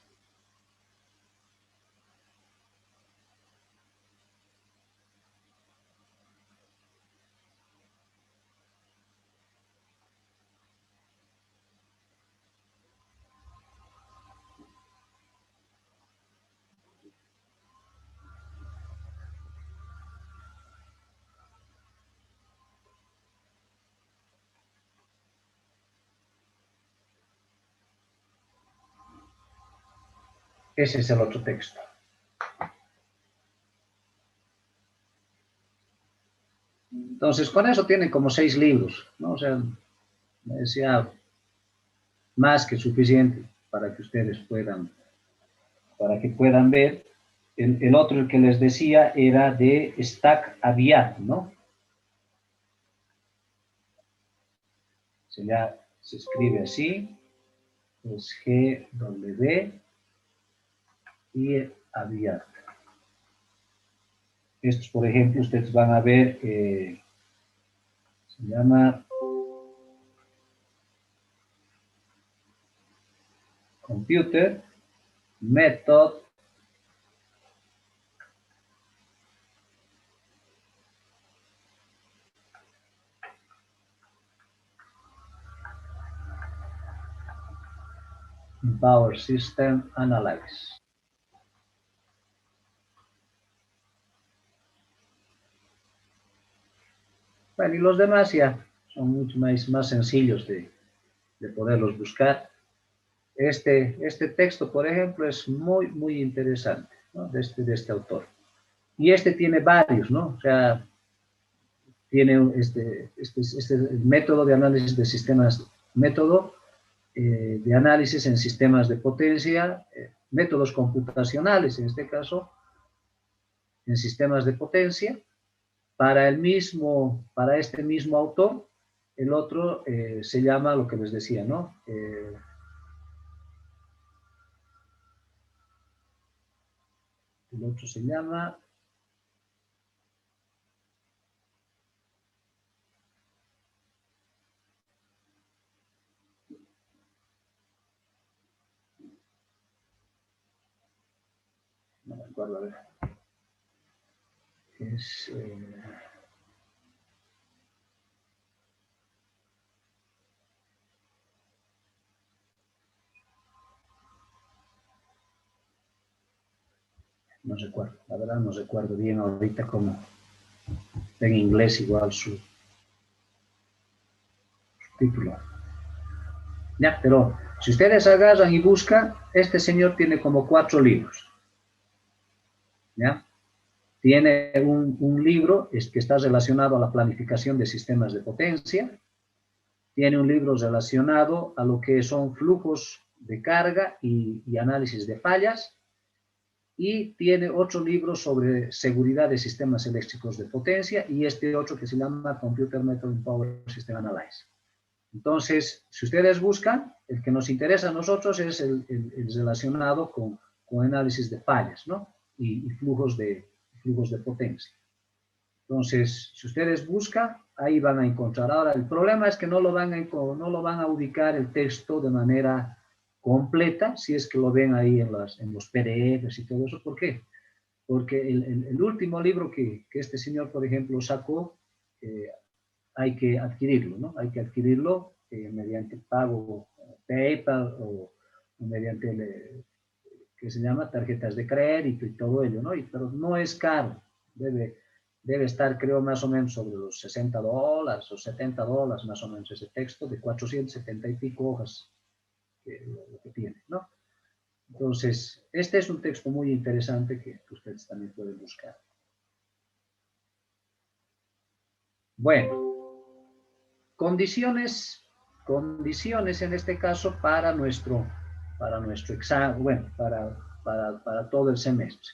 ese es el otro texto. Entonces, con eso tienen como 6 libros, ¿no? O sea, me decía, más que suficiente para que ustedes puedan ver. El otro, el que les decía, era de Stack Aviat, ¿no? Se escribe así, es GW y Aviat. Estos, por ejemplo, ustedes van a ver, se llama Computer Method Power System Analysis. Bueno, y los demás ya son mucho más sencillos de poderlos buscar. Este texto, por ejemplo, es muy interesante, ¿no? de este autor. Y este tiene varios, ¿no? O sea, tiene este método de análisis de sistemas, de análisis en sistemas de potencia, métodos computacionales, en este caso, en sistemas de potencia. Para este mismo autor, el otro se llama lo que les decía, ¿no? El otro se llama no me acuerdo, a ver. Es no recuerdo, la verdad no recuerdo bien ahorita cómo en inglés igual su título. Ya, pero si ustedes agarran y buscan, este señor tiene como 4 libros. ¿Ya? Tiene un libro que está relacionado a la planificación de sistemas de potencia. Tiene un libro relacionado a lo que son flujos de carga y análisis de fallas. Y tiene otro libro sobre seguridad de sistemas eléctricos de potencia y este otro que se llama Computer Method in Power System Analysis. Entonces, si ustedes buscan, el que nos interesa a nosotros es el relacionado con análisis de fallas, ¿no? Y flujos de potencia. Entonces, si ustedes buscan, ahí van a encontrar. Ahora, el problema es que no lo van a ubicar el texto de manera completa, si es que lo ven ahí en los PDFs y todo eso. ¿Por qué? Porque el último libro que este señor, por ejemplo, sacó, hay que adquirirlo, ¿no? Hay que adquirirlo mediante pago PayPal o mediante, ¿qué se llama? Tarjetas de crédito y todo ello, ¿no? Pero no es caro. Debe estar, creo, más o menos sobre los $60 o $70, más o menos, ese texto de 470 y pico hojas que tiene, ¿no? Entonces, este es un texto muy interesante que ustedes también pueden buscar. Bueno, condiciones en este caso para nuestro examen, bueno, para todo el semestre.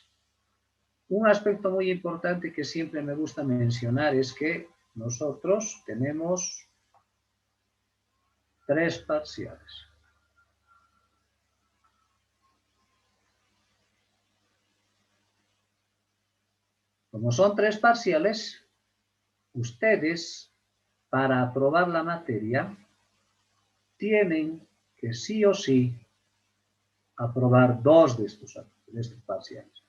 Un aspecto muy importante que siempre me gusta mencionar es que nosotros tenemos 3 parciales. Como son 3 parciales, ustedes, para aprobar la materia, tienen que sí o sí aprobar 2 de estos parciales.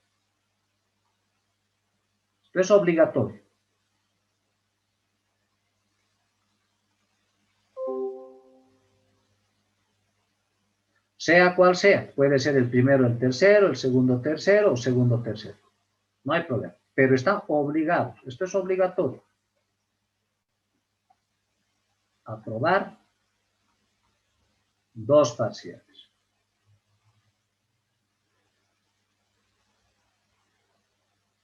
Esto es obligatorio. Sea cual sea, puede ser el primero el tercero, el segundo tercero o segundo tercero. No hay problema, pero están obligados, esto es obligatorio. Aprobar 2 parciales.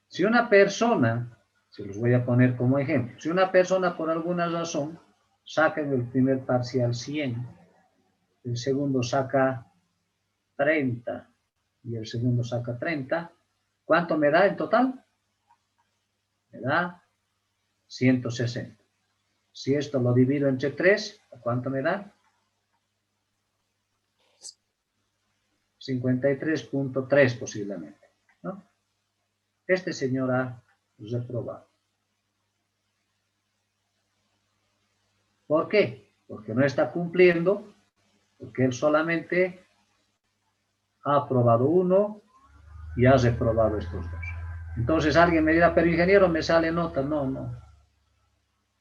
Si una persona, se los voy a poner como ejemplo, si una persona por alguna razón saca en el primer parcial 100, el segundo saca 30 y el segundo saca 30, ¿cuánto me da en total? Me da 160. Si esto lo divido entre 3, ¿cuánto me da? 53.3 posiblemente, ¿no? Este señor ha reprobado. ¿Por qué? Porque no está cumpliendo, porque él solamente ha aprobado 1 y ha reprobado estos 2. Entonces alguien me dirá, pero ingeniero, me sale nota. No.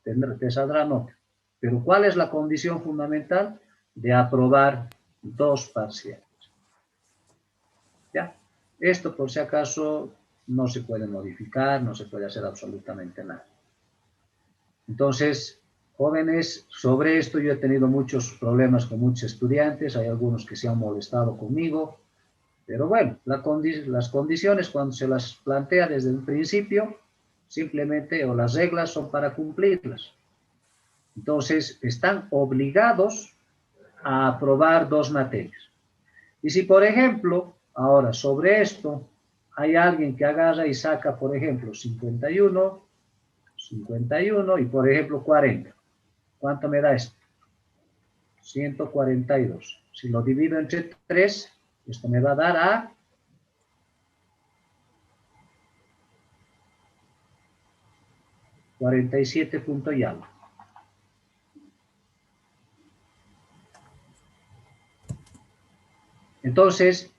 Te saldrá nota. Pero ¿cuál es la condición fundamental? De aprobar 2 parciales. ¿Ya? Esto, por si acaso, no se puede modificar, no se puede hacer absolutamente nada. Entonces, jóvenes, sobre esto yo he tenido muchos problemas con muchos estudiantes, hay algunos que se han molestado conmigo, pero bueno, las condiciones cuando se las plantea desde el principio, simplemente, o las reglas son para cumplirlas. Entonces, están obligados a aprobar 2 materias. Y si, por ejemplo, ahora sobre esto, hay alguien que agarra y saca, por ejemplo, 51, y, por ejemplo, 40. ¿Cuánto me da esto? 142. Si lo divido entre 3, esto me va a dar a 47 puntos y algo. Entonces,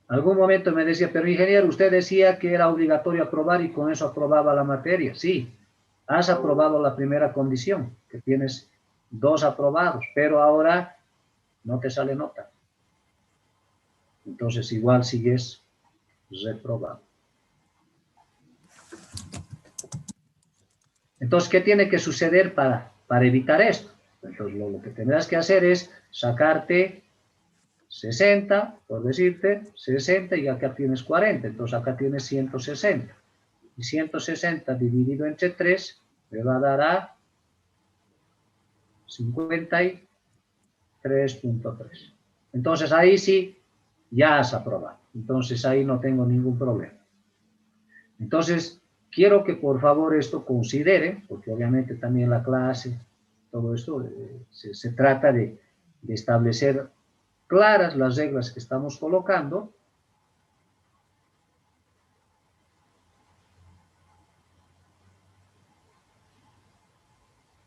algún momento me decía, pero ingeniero, usted decía que era obligatorio aprobar y con eso aprobaba la materia. Sí, has aprobado la primera condición, que tienes 2 aprobados, pero ahora no te sale nota. Entonces igual sigues reprobado. Entonces, ¿qué tiene que suceder para evitar esto? Entonces lo que tendrás que hacer es sacarte 60, por decirte, 60 y acá tienes 40, entonces acá tienes 160. Y 160 dividido entre 3 me va a dar a 53.3. Entonces ahí sí, ya has aprobado. Entonces ahí no tengo ningún problema. Entonces, quiero que por favor esto consideren, porque obviamente también la clase, todo esto, se trata de establecer claras las reglas que estamos colocando.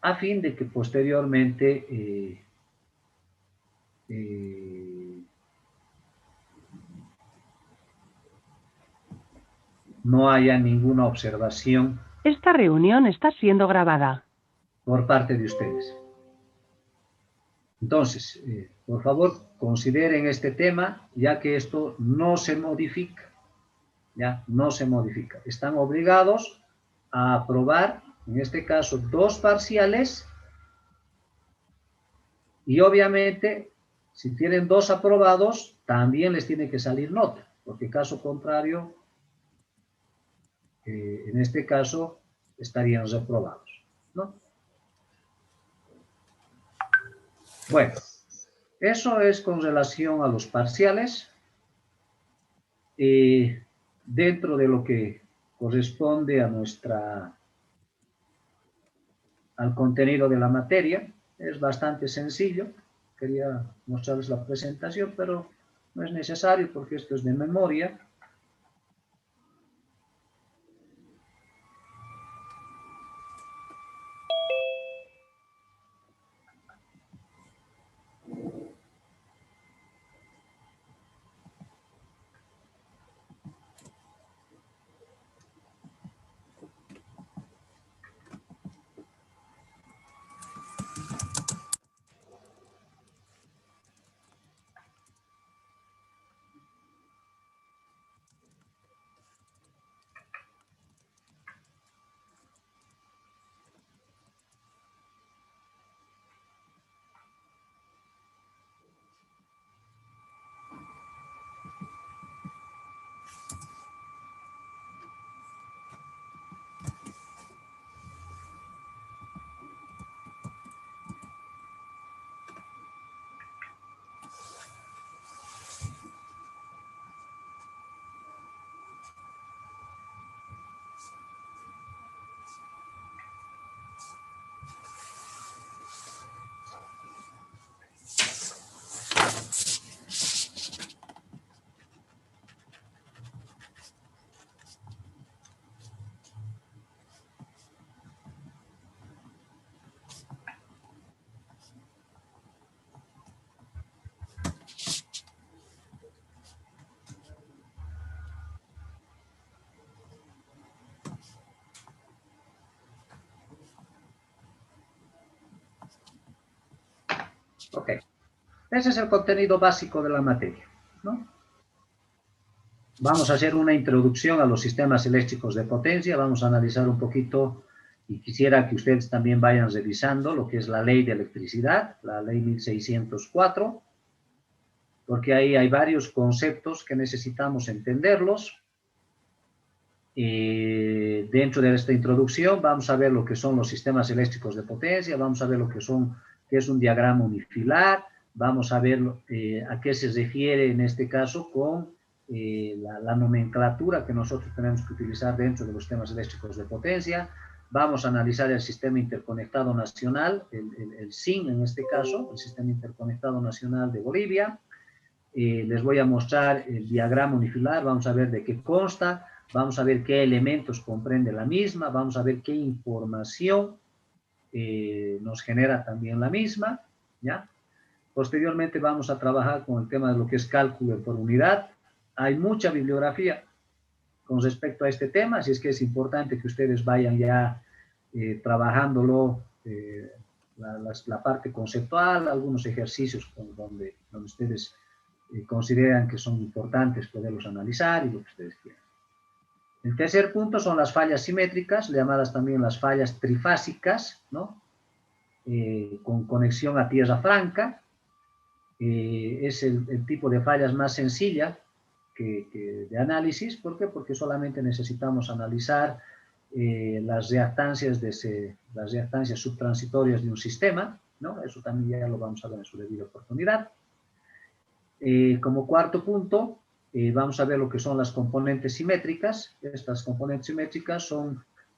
A fin de que posteriormente no haya ninguna observación. Esta reunión está siendo grabada. Por parte de ustedes. Entonces, por favor, consideren este tema, ya que esto no se modifica. Ya, no se modifica. Están obligados a aprobar, en este caso, 2 parciales y obviamente Si tienen 2 aprobados, también les tiene que salir nota, porque caso contrario, en este caso, estarían reprobados, ¿no? Bueno, eso es con relación a los parciales. Dentro de lo que corresponde al contenido de la materia, es bastante sencillo. Quería mostrarles la presentación, pero no es necesario porque esto es de memoria. Ok, ese es el contenido básico de la materia, ¿no? Vamos a hacer una introducción a los sistemas eléctricos de potencia, vamos a analizar un poquito, y quisiera que ustedes también vayan revisando lo que es la ley de electricidad, la ley 1604, porque ahí hay varios conceptos que necesitamos entenderlos. Dentro de esta introducción vamos a ver lo que son los sistemas eléctricos de potencia, vamos a ver lo que es un diagrama unifilar, vamos a ver a qué se refiere en este caso con la nomenclatura que nosotros tenemos que utilizar dentro de los sistemas eléctricos de potencia. Vamos a analizar el sistema interconectado nacional, el SIN en este caso, el sistema interconectado nacional de Bolivia. Les voy a mostrar el diagrama unifilar, vamos a ver de qué consta, vamos a ver qué elementos comprende la misma, vamos a ver qué información nos genera también la misma, ¿ya? Posteriormente vamos a trabajar con el tema de lo que es cálculo por unidad. Hay mucha bibliografía con respecto a este tema, así es que es importante que ustedes vayan ya trabajándolo, la parte conceptual, algunos ejercicios donde ustedes consideran que son importantes poderlos analizar y lo que ustedes quieran. El tercer punto son las fallas simétricas, llamadas también las fallas trifásicas, ¿no? Con conexión a tierra franca. Es el tipo de fallas más sencilla de análisis. ¿Por qué? Porque solamente necesitamos analizar las reactancias subtransitorias de un sistema, ¿no? Eso también ya lo vamos a ver en su debida oportunidad. Como cuarto punto, vamos a ver lo que son las componentes simétricas. Estas componentes simétricas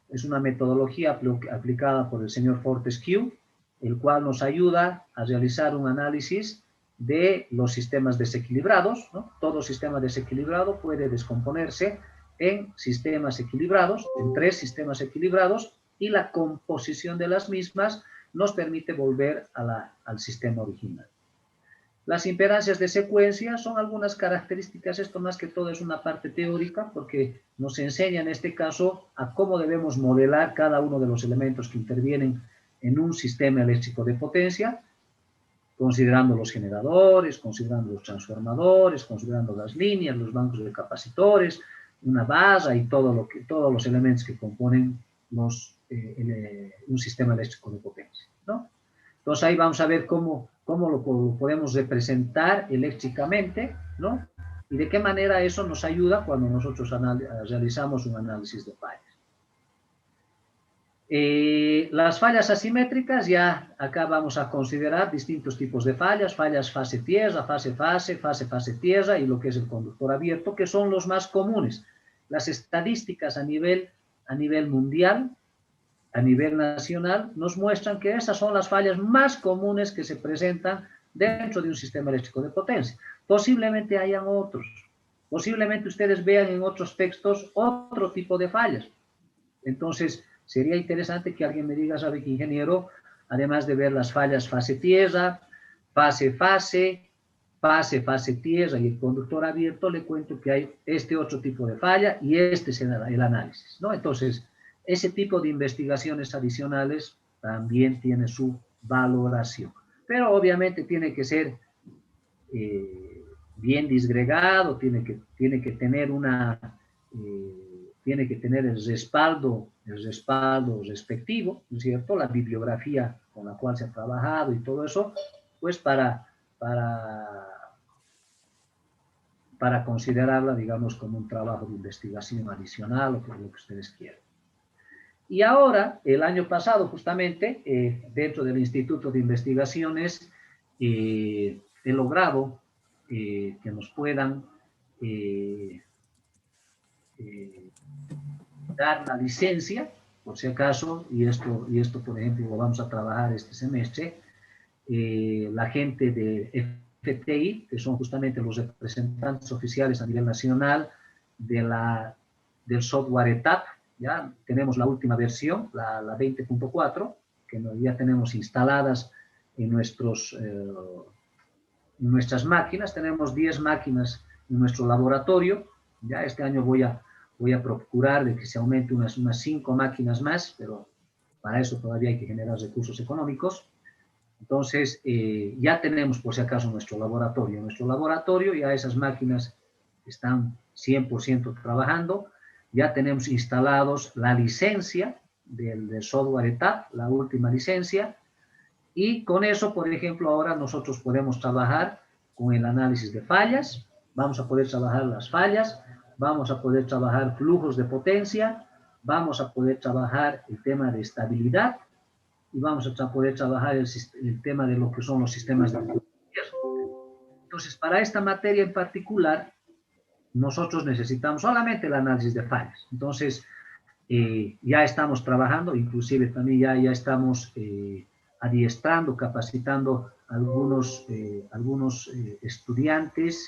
es una metodología aplicada por el señor Fortescue, el cual nos ayuda a realizar un análisis de los sistemas desequilibrados, ¿no? Todo sistema desequilibrado puede descomponerse en sistemas equilibrados, en 3 sistemas equilibrados, y la composición de las mismas nos permite volver al sistema original. Las impedancias de secuencia son algunas características, esto más que todo es una parte teórica, porque nos enseña en este caso a cómo debemos modelar cada uno de los elementos que intervienen en un sistema eléctrico de potencia, considerando los generadores, considerando los transformadores, considerando las líneas, los bancos de capacitores, una base y todos los elementos que componen un sistema eléctrico de potencia, ¿no? Entonces ahí vamos a ver cómo cómo lo podemos representar eléctricamente, ¿no? Y de qué manera eso nos ayuda cuando nosotros realizamos un análisis de fallas. Las fallas asimétricas, ya acá vamos a considerar distintos tipos de fallas fase-tierra, fase-tierra y lo que es el conductor abierto, que son los más comunes. Las estadísticas a nivel mundial, a nivel nacional, nos muestran que esas son las fallas más comunes que se presentan dentro de un sistema eléctrico de potencia. Posiblemente hayan otros, posiblemente ustedes vean en otros textos otro tipo de fallas. Entonces, sería interesante que alguien me diga, ¿sabe qué, ingeniero? Además de ver las fallas fase-tierra, fase-tierra y el conductor abierto, le cuento que hay este otro tipo de falla y este es el análisis, ¿no? Entonces, ese tipo de investigaciones adicionales también tiene su valoración. Pero obviamente tiene que ser bien disgregado, tiene que tener tiene que tener el respaldo respectivo, ¿no es cierto? La bibliografía con la cual se ha trabajado y todo eso, pues para considerarla, digamos, como un trabajo de investigación adicional o por lo que ustedes quieran. Y ahora, el año pasado, justamente, dentro del Instituto de Investigaciones, he logrado que nos puedan dar la licencia, por si acaso, y esto por ejemplo lo vamos a trabajar este semestre, la gente de FTI, que son justamente los representantes oficiales a nivel nacional del software ETAP. Ya tenemos la última versión, la 20.4, que ya tenemos instaladas en nuestras máquinas. Tenemos 10 máquinas en nuestro laboratorio. Ya este año voy a procurar de que se aumente unas 5 máquinas más, pero para eso todavía hay que generar recursos económicos. Entonces, ya tenemos por si acaso nuestro laboratorio. En nuestro laboratorio ya esas máquinas están 100% trabajando. Ya tenemos instalados la licencia del software ETAP, la última licencia, y con eso, por ejemplo, ahora nosotros podemos trabajar con el análisis de fallas, vamos a poder trabajar las fallas, vamos a poder trabajar flujos de potencia, vamos a poder trabajar el tema de estabilidad, y vamos a poder trabajar el tema de lo que son los sistemas de gobierno. Entonces, para esta materia en particular, nosotros necesitamos solamente el análisis de fallas. Entonces, ya estamos trabajando, inclusive también ya estamos adiestrando, capacitando algunos estudiantes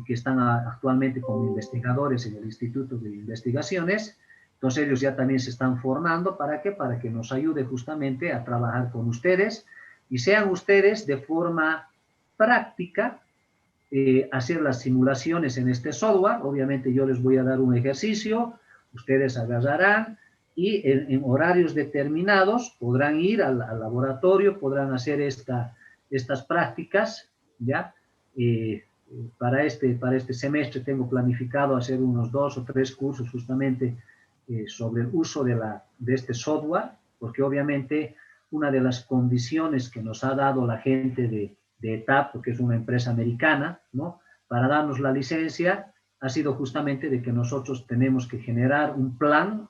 que están actualmente como investigadores en el Instituto de Investigaciones. Entonces, ellos ya también se están formando. ¿Para qué? Para que nos ayude justamente a trabajar con ustedes y sean ustedes de forma práctica hacer las simulaciones en este software. Obviamente yo les voy a dar un ejercicio, ustedes agarrarán y en horarios determinados podrán ir al laboratorio, podrán hacer estas prácticas, ¿ya? Para este semestre tengo planificado hacer unos 2 o 3 cursos justamente sobre el uso de este software, porque obviamente una de las condiciones que nos ha dado la gente de ETAP, porque es una empresa americana, ¿no? Para darnos la licencia, ha sido justamente de que nosotros tenemos que generar un plan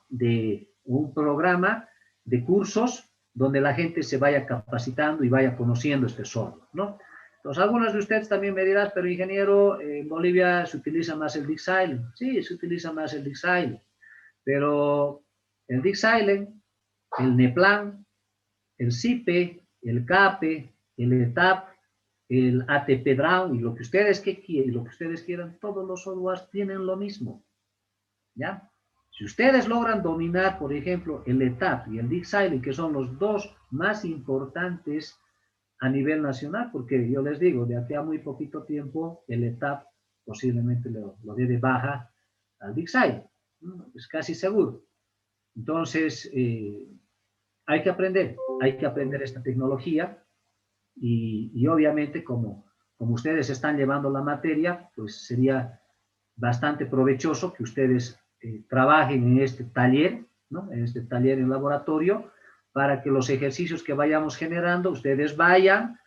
un programa de cursos donde la gente se vaya capacitando y vaya conociendo este software, ¿no? Entonces, algunos de ustedes también me dirán, pero ingeniero, en Bolivia se utiliza más el DeepSilent. Sí, se utiliza más el DeepSilent, pero el DeepSilent, el NEPLAN, el SIPE, el CAPE, el ETAP, el ATP Brown y lo que ustedes quieran, todos los softwares tienen lo mismo, ¿ya? Si ustedes logran dominar, por ejemplo, el ETAP y el DeepSilent, que son los dos más importantes a nivel nacional, porque yo les digo, de aquí a muy poquito tiempo, el ETAP posiblemente lo dé de baja al DeepSilent, ¿no? Es casi seguro. Entonces, hay que aprender esta tecnología. Y obviamente como ustedes están llevando la materia, pues sería bastante provechoso que ustedes trabajen en este taller, ¿no? En este taller en laboratorio, para que los ejercicios que vayamos generando, ustedes vayan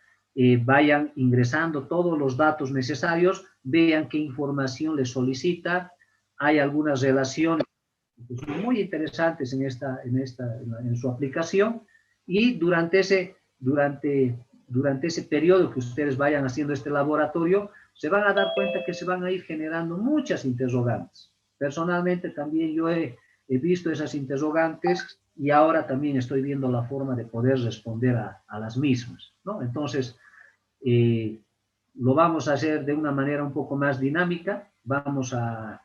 vayan ingresando todos los datos necesarios, vean qué información les solicita. Hay algunas relaciones muy interesantes en su aplicación, y durante ese periodo que ustedes vayan haciendo este laboratorio, se van a dar cuenta que se van a ir generando muchas interrogantes. Personalmente también yo he visto esas interrogantes y ahora también estoy viendo la forma de poder responder a las mismas, ¿no? Entonces, lo vamos a hacer de una manera un poco más dinámica. Vamos a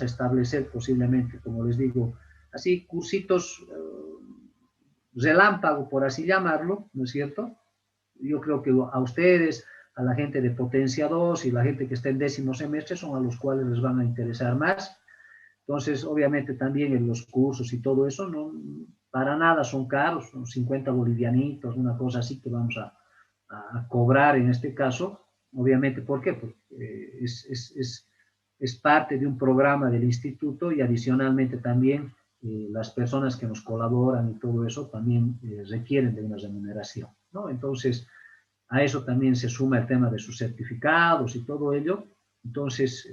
establecer posiblemente, como les digo, así cursitos relámpago, por así llamarlo, ¿no es cierto? Yo creo que a ustedes, a la gente de Potencia 2 y la gente que está en 10º semestre son a los cuales les van a interesar más. Entonces, obviamente también en los cursos y todo eso, no, para nada son caros, son 50 bolivianitos, una cosa así que vamos a cobrar en este caso. Obviamente, ¿por qué? Porque es parte de un programa del instituto, y adicionalmente también las personas que nos colaboran y todo eso también requieren de una remuneración, ¿no? Entonces, a eso también se suma el tema de sus certificados y todo ello. Entonces,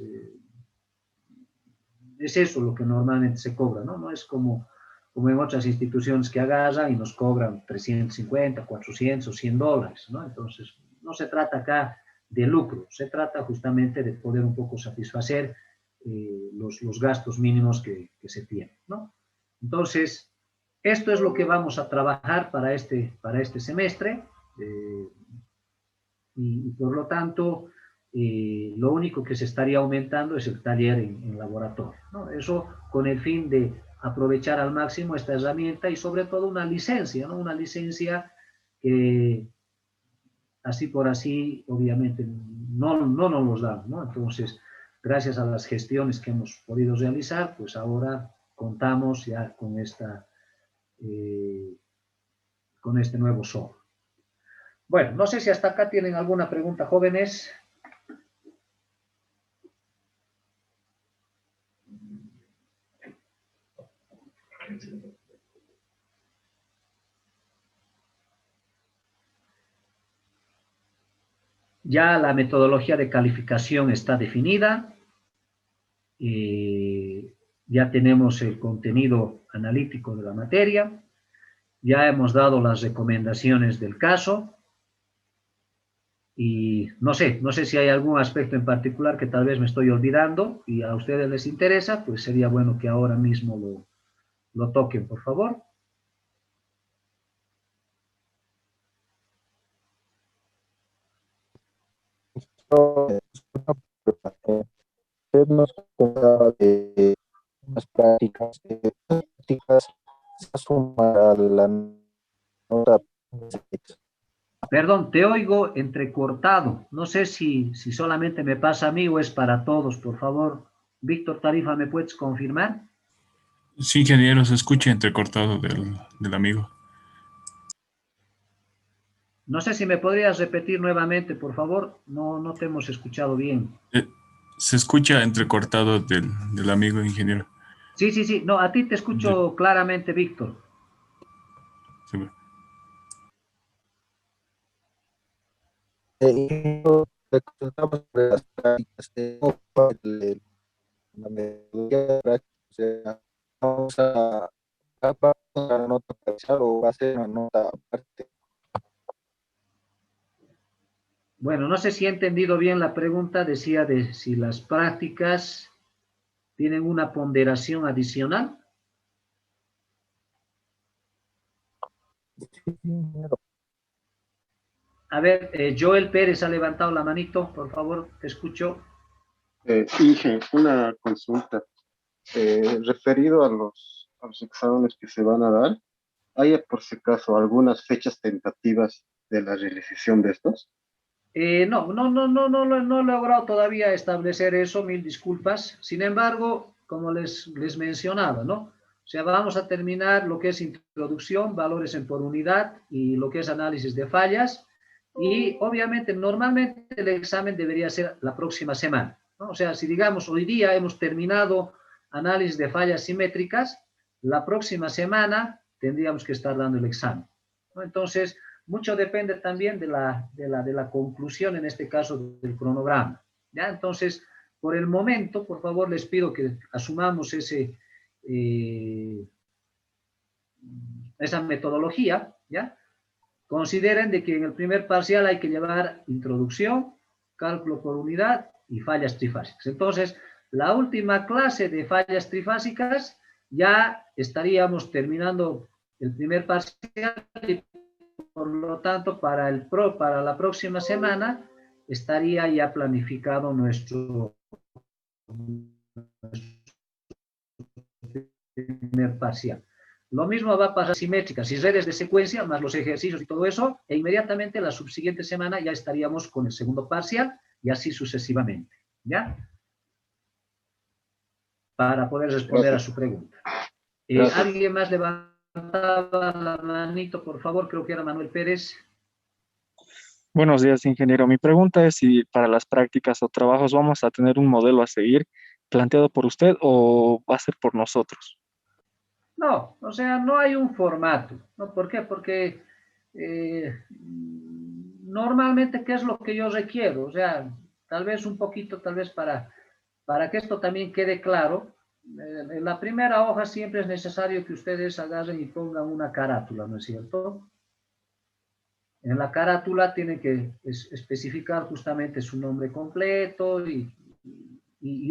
es eso lo que normalmente se cobra, ¿no? No es como en otras instituciones que agarran y nos cobran 350, 400 o $100, ¿no? Entonces, no se trata acá de lucro, se trata justamente de poder un poco satisfacer los gastos mínimos que se tienen, ¿no? Entonces, esto es lo que vamos a trabajar para este semestre, y por lo tanto, lo único que se estaría aumentando es el taller en laboratorio, ¿no? Eso con el fin de aprovechar al máximo esta herramienta, y sobre todo una licencia, ¿no? Una licencia que así por así, obviamente, no nos los dan, ¿no? Entonces, gracias a las gestiones que hemos podido realizar, pues ahora contamos ya con este nuevo software. Bueno, no sé si hasta acá tienen alguna pregunta, jóvenes. Ya la metodología de calificación está definida. Ya tenemos el contenido analítico de la materia. Ya hemos dado las recomendaciones del caso. Y no sé si hay algún aspecto en particular que tal vez me estoy olvidando y a ustedes les interesa, pues sería bueno que ahora mismo lo toquen, por favor. Usted nos contaba de las prácticas, se suma a la nota. Perdón, te oigo entrecortado. No sé si solamente me pasa a mí o es para todos, por favor. Víctor Tarifa, ¿me puedes confirmar? Sí, ingeniero, se escucha entrecortado del amigo. No sé si me podrías repetir nuevamente, por favor. No te hemos escuchado bien. Se escucha entrecortado del amigo, ingeniero. Sí. No, a ti te escucho claramente, Víctor. Sí. Le contamos sobre las prácticas la metodología de prácticas. Vamos a una nota parcial o va a ser una nota aparte. Bueno, no sé si he entendido bien la pregunta. Decía de si las prácticas tienen una ponderación adicional. A ver, Joel Pérez ha levantado la manito, por favor, te escucho. Inge, una consulta. Referido a los exámenes que se van a dar, ¿hay por si acaso algunas fechas tentativas de la realización de estos? No he logrado todavía establecer eso, mil disculpas. Sin embargo, como les mencionaba, ¿no? O sea, vamos a terminar lo que es introducción, valores en por unidad y lo que es análisis de fallas. Y obviamente, normalmente el examen debería ser la próxima semana, ¿no? O sea, si digamos hoy día hemos terminado análisis de fallas simétricas, la próxima semana tendríamos que estar dando el examen, ¿no? Entonces, mucho depende también de la conclusión, en este caso, del cronograma. ¿Ya? Entonces, por el momento, por favor, les pido que asumamos esa metodología, ¿ya? Consideren de que en el primer parcial hay que llevar introducción, cálculo por unidad y fallas trifásicas. Entonces, la última clase de fallas trifásicas ya estaríamos terminando el primer parcial y por lo tanto para la próxima semana estaría ya planificado nuestro primer parcial. Lo mismo va a pasar simétricas y redes de secuencia, más los ejercicios y todo eso, e inmediatamente la subsiguiente semana ya estaríamos con el segundo parcial y así sucesivamente, ¿ya? Para poder responder a su pregunta. ¿Alguien más levantaba la manito, por favor? Creo que era Manuel Pérez. Buenos días, ingeniero. Mi pregunta es si para las prácticas o trabajos vamos a tener un modelo a seguir planteado por usted o va a ser por nosotros. No, o sea, no hay un formato, ¿no? ¿Por qué? Porque normalmente, ¿qué es lo que yo requiero? O sea, tal vez un poquito, tal vez para que esto también quede claro, en la primera hoja siempre es necesario que ustedes agarren y pongan una carátula, ¿no es cierto? En la carátula tienen que especificar justamente su nombre completo y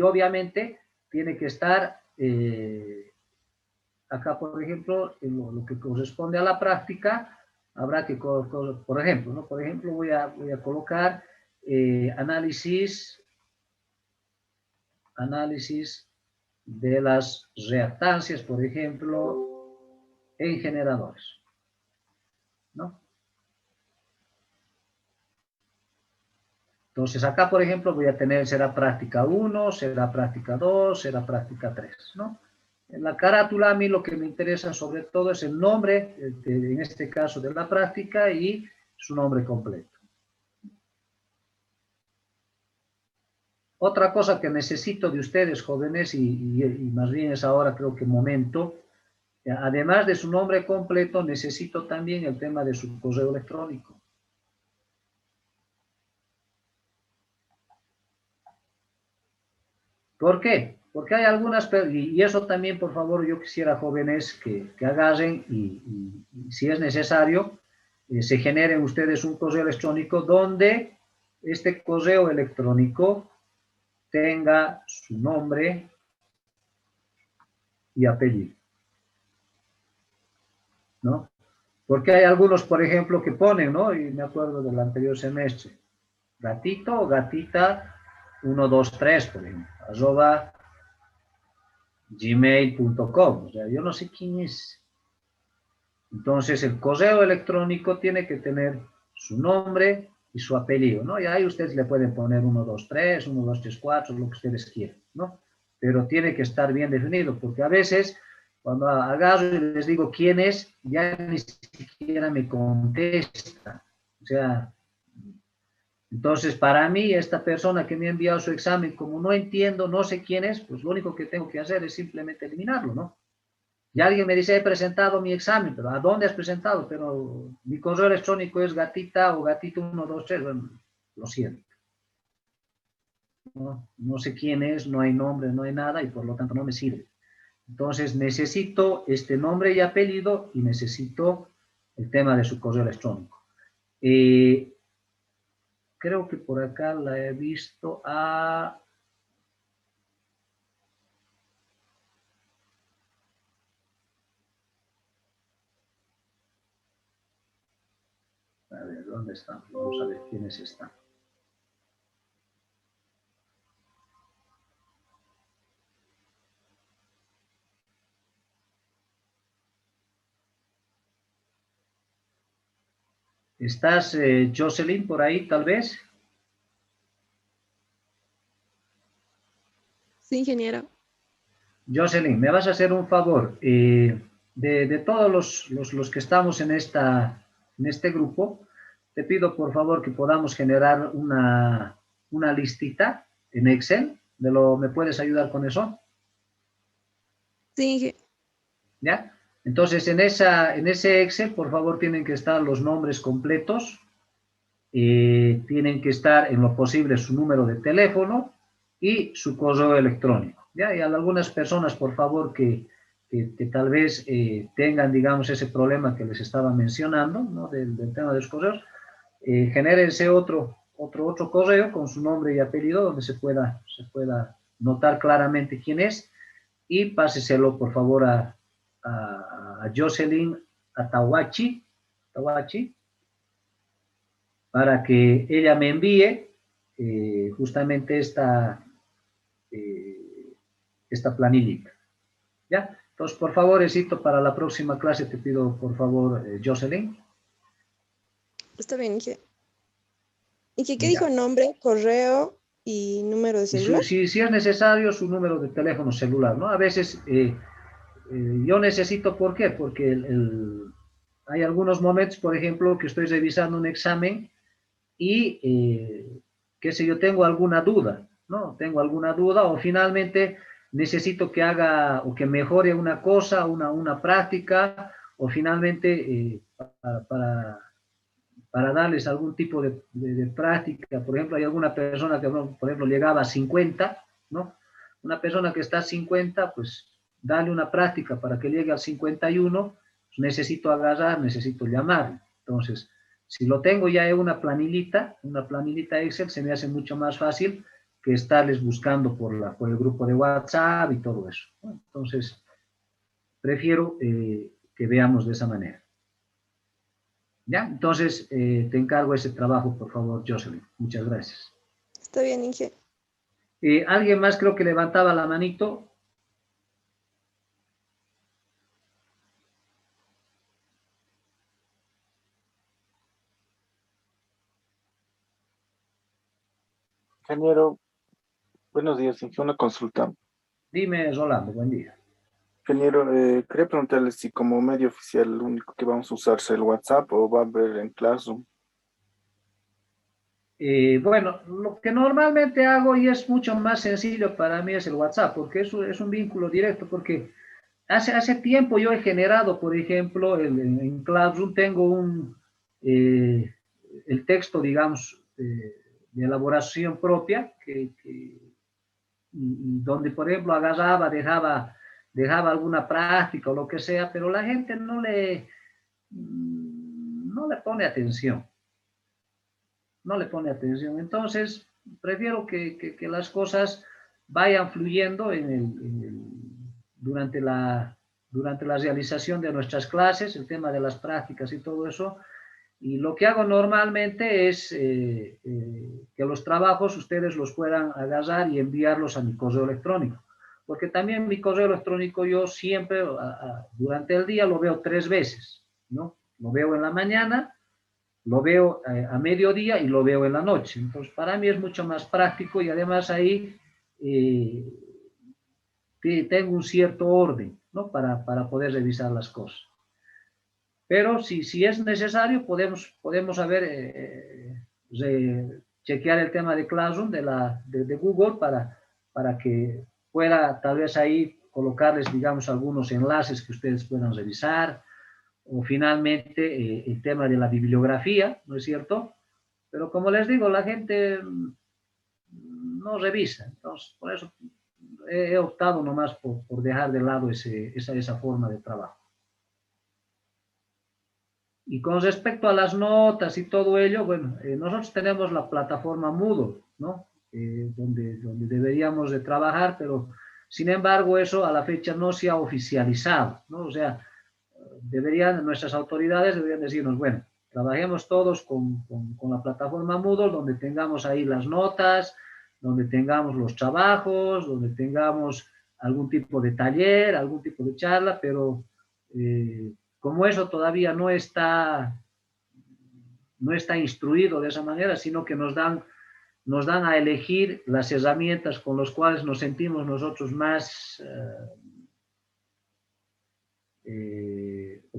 obviamente tiene que estar... acá, por ejemplo, en lo que corresponde a la práctica, habrá que, por ejemplo, ¿no? Por ejemplo, voy a colocar análisis de las reactancias, por ejemplo, en generadores, ¿no? Entonces, acá, por ejemplo, voy a tener, será práctica 1, será práctica 2, será práctica 3, ¿no? En la carátula a mí lo que me interesa sobre todo es el nombre, en este caso de la práctica, y su nombre completo. Otra cosa que necesito de ustedes, jóvenes, y más bien es ahora creo que momento, además de su nombre completo, necesito también el tema de su correo electrónico. ¿Por qué? Porque hay algunas, y eso también, por favor, yo quisiera, jóvenes, que agarren y si es necesario, se generen ustedes un correo electrónico donde este correo electrónico tenga su nombre y apellido, ¿no? Porque hay algunos, por ejemplo, que ponen, ¿no? Y me acuerdo del anterior semestre, gatito o gatita 123, por ejemplo, @ gmail.com, o sea, yo no sé quién es. Entonces, el correo electrónico tiene que tener su nombre y su apellido, ¿no? Y ahí ustedes le pueden poner 123, 1234, lo que ustedes quieran, ¿no? Pero tiene que estar bien definido, porque a veces, cuando agarro y les digo quién es, ya ni siquiera me contesta. O sea, entonces, para mí, esta persona que me ha enviado su examen, como no entiendo, no sé quién es, pues lo único que tengo que hacer es simplemente eliminarlo, ¿no? Y alguien me dice, he presentado mi examen, pero ¿a dónde has presentado? Pero mi correo electrónico es gatita o gatito 123, bueno, lo siento. No sé quién es, no hay nombre, no hay nada, y por lo tanto no me sirve. Entonces, necesito este nombre y apellido y necesito el tema de su correo electrónico. Creo que por acá la he visto a... A ver, ¿dónde están? Vamos a ver quiénes están. ¿Estás, Jocelyn, por ahí, tal vez? Sí, ingeniero. Jocelyn, me vas a hacer un favor. De todos los que estamos en este grupo, te pido por favor que podamos generar una listita en Excel. ¿Me puedes ayudar con eso? Sí, ¿Ya? Entonces, en ese Excel, por favor, tienen que estar los nombres completos, tienen que estar en lo posible su número de teléfono y su correo electrónico. ¿Ya? Y a algunas personas, por favor, que tal vez tengan, digamos, ese problema que les estaba mencionando, ¿no? del tema de los correos, genérense otro correo con su nombre y apellido donde se pueda notar claramente quién es y páseselo, por favor, a Jocelyn Atahuachi, para que ella me envíe justamente esta planillita. ¿Ya? Entonces, por favor, Esito, para la próxima clase te pido, por favor, Jocelyn. Está bien, Inge. Inge, ¿qué dijo? Nombre, correo y número de celular. Si es necesario, su número de teléfono celular, ¿no? A veces yo necesito, ¿por qué? Porque hay algunos momentos, por ejemplo, que estoy revisando un examen y, qué sé yo, tengo alguna duda, ¿no? Tengo alguna duda o finalmente necesito que haga o que mejore una cosa, una práctica, o finalmente para darles algún tipo de práctica. Por ejemplo, hay alguna persona que, por ejemplo, llegaba a 50, ¿no? Una persona que está a 50, pues darle una práctica para que llegue al 51, pues necesito agarrar, necesito llamar. Entonces, si lo tengo ya en una planillita Excel, se me hace mucho más fácil que estarles buscando por el grupo de WhatsApp y todo eso, ¿no? Entonces, prefiero que veamos de esa manera. ¿Ya? Entonces, te encargo ese trabajo, por favor, Jocelyn. Muchas gracias. Está bien, Inge. ¿Alguien más creo que levantaba la manito? Ingeniero, buenos días, Inge, una consulta. Dime, Rolando, buen día. Ingeniero, quería preguntarle si como medio oficial lo único que vamos a usar es el WhatsApp o va a haber en Classroom. Bueno, lo que normalmente hago y es mucho más sencillo para mí es el WhatsApp, porque eso es un vínculo directo, porque hace tiempo yo he generado, por ejemplo, en Classroom tengo el texto, digamos, de elaboración propia, donde, por ejemplo, agarraba, dejaba alguna práctica o lo que sea, pero la gente no le pone atención. No le pone atención. Entonces, prefiero que las cosas vayan fluyendo durante la realización de nuestras clases, el tema de las prácticas y todo eso. Y lo que hago normalmente es que los trabajos ustedes los puedan agarrar y enviarlos a mi correo electrónico. Porque también mi correo electrónico yo siempre, durante el día, lo veo 3 veces, ¿no? Lo veo en la mañana, lo veo a mediodía y lo veo en la noche. Entonces, para mí es mucho más práctico y además ahí tengo un cierto orden, ¿no? Para poder revisar las cosas. Pero si es necesario, podemos chequear el tema de Classroom de Google para que pueda tal vez ahí colocarles, digamos, algunos enlaces que ustedes puedan revisar, o finalmente el tema de la bibliografía, ¿no es cierto? Pero como les digo, la gente no revisa, entonces por eso he optado nomás por dejar de lado esa forma de trabajo. Y con respecto a las notas y todo ello, bueno, nosotros tenemos la plataforma Moodle, ¿no? Donde deberíamos de trabajar, pero sin embargo eso a la fecha no se ha oficializado, ¿no? O sea, nuestras autoridades deberían decirnos, bueno, trabajemos todos con la plataforma Moodle, donde tengamos ahí las notas, donde tengamos los trabajos, donde tengamos algún tipo de taller, algún tipo de charla, pero como eso todavía no está instruido de esa manera, sino que nos dan a elegir las herramientas con las cuales nos sentimos nosotros más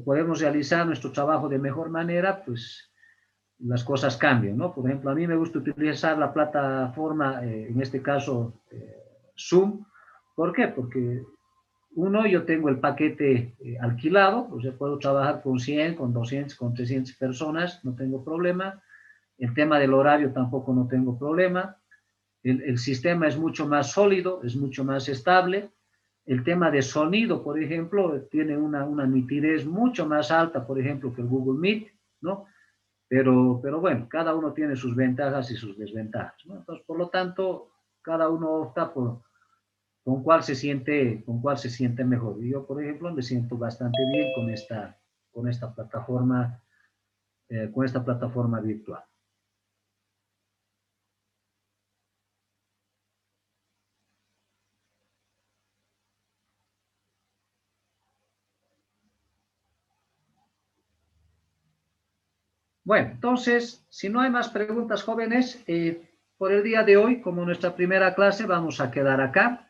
podemos realizar nuestro trabajo de mejor manera, pues las cosas cambian, ¿no? Por ejemplo, a mí me gusta utilizar la plataforma, en este caso Zoom. ¿Por qué? Porque Uno, yo tengo el paquete alquilado, o sea, puedo trabajar con 100, con 200, con 300 personas, no tengo problema. El tema del horario tampoco no tengo problema. El sistema es mucho más sólido, es mucho más estable. El tema de sonido, por ejemplo, tiene una nitidez mucho más alta, por ejemplo, que el Google Meet, ¿no? Pero bueno, cada uno tiene sus ventajas y sus desventajas, ¿no? Entonces, por lo tanto, cada uno opta por con cuál se siente mejor. Y yo, por ejemplo, me siento bastante bien con esta plataforma virtual. Bueno, entonces, si no hay más preguntas, jóvenes, por el día de hoy, como nuestra primera clase, vamos a quedar acá.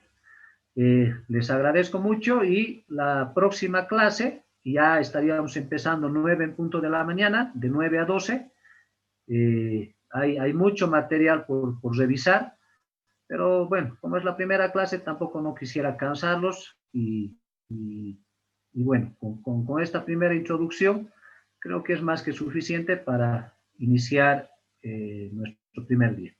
Les agradezco mucho y la próxima clase ya estaríamos empezando 9 en punto de la mañana, de 9 a 12. Hay mucho material por revisar, pero bueno, como es la primera clase, tampoco no quisiera cansarlos y bueno, con esta primera introducción, creo que es más que suficiente para iniciar nuestro primer día.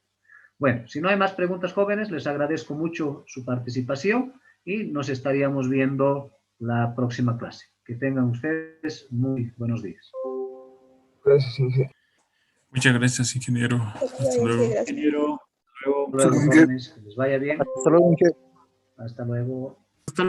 Bueno, si no hay más preguntas, jóvenes, les agradezco mucho su participación y nos estaríamos viendo la próxima clase. Que tengan ustedes muy buenos días. Gracias, ingeniero. Muchas gracias, ingeniero. Hasta luego. Ingeniero, Hasta luego, jóvenes, que les vaya bien. Hasta luego, ingeniero. Hasta luego. hasta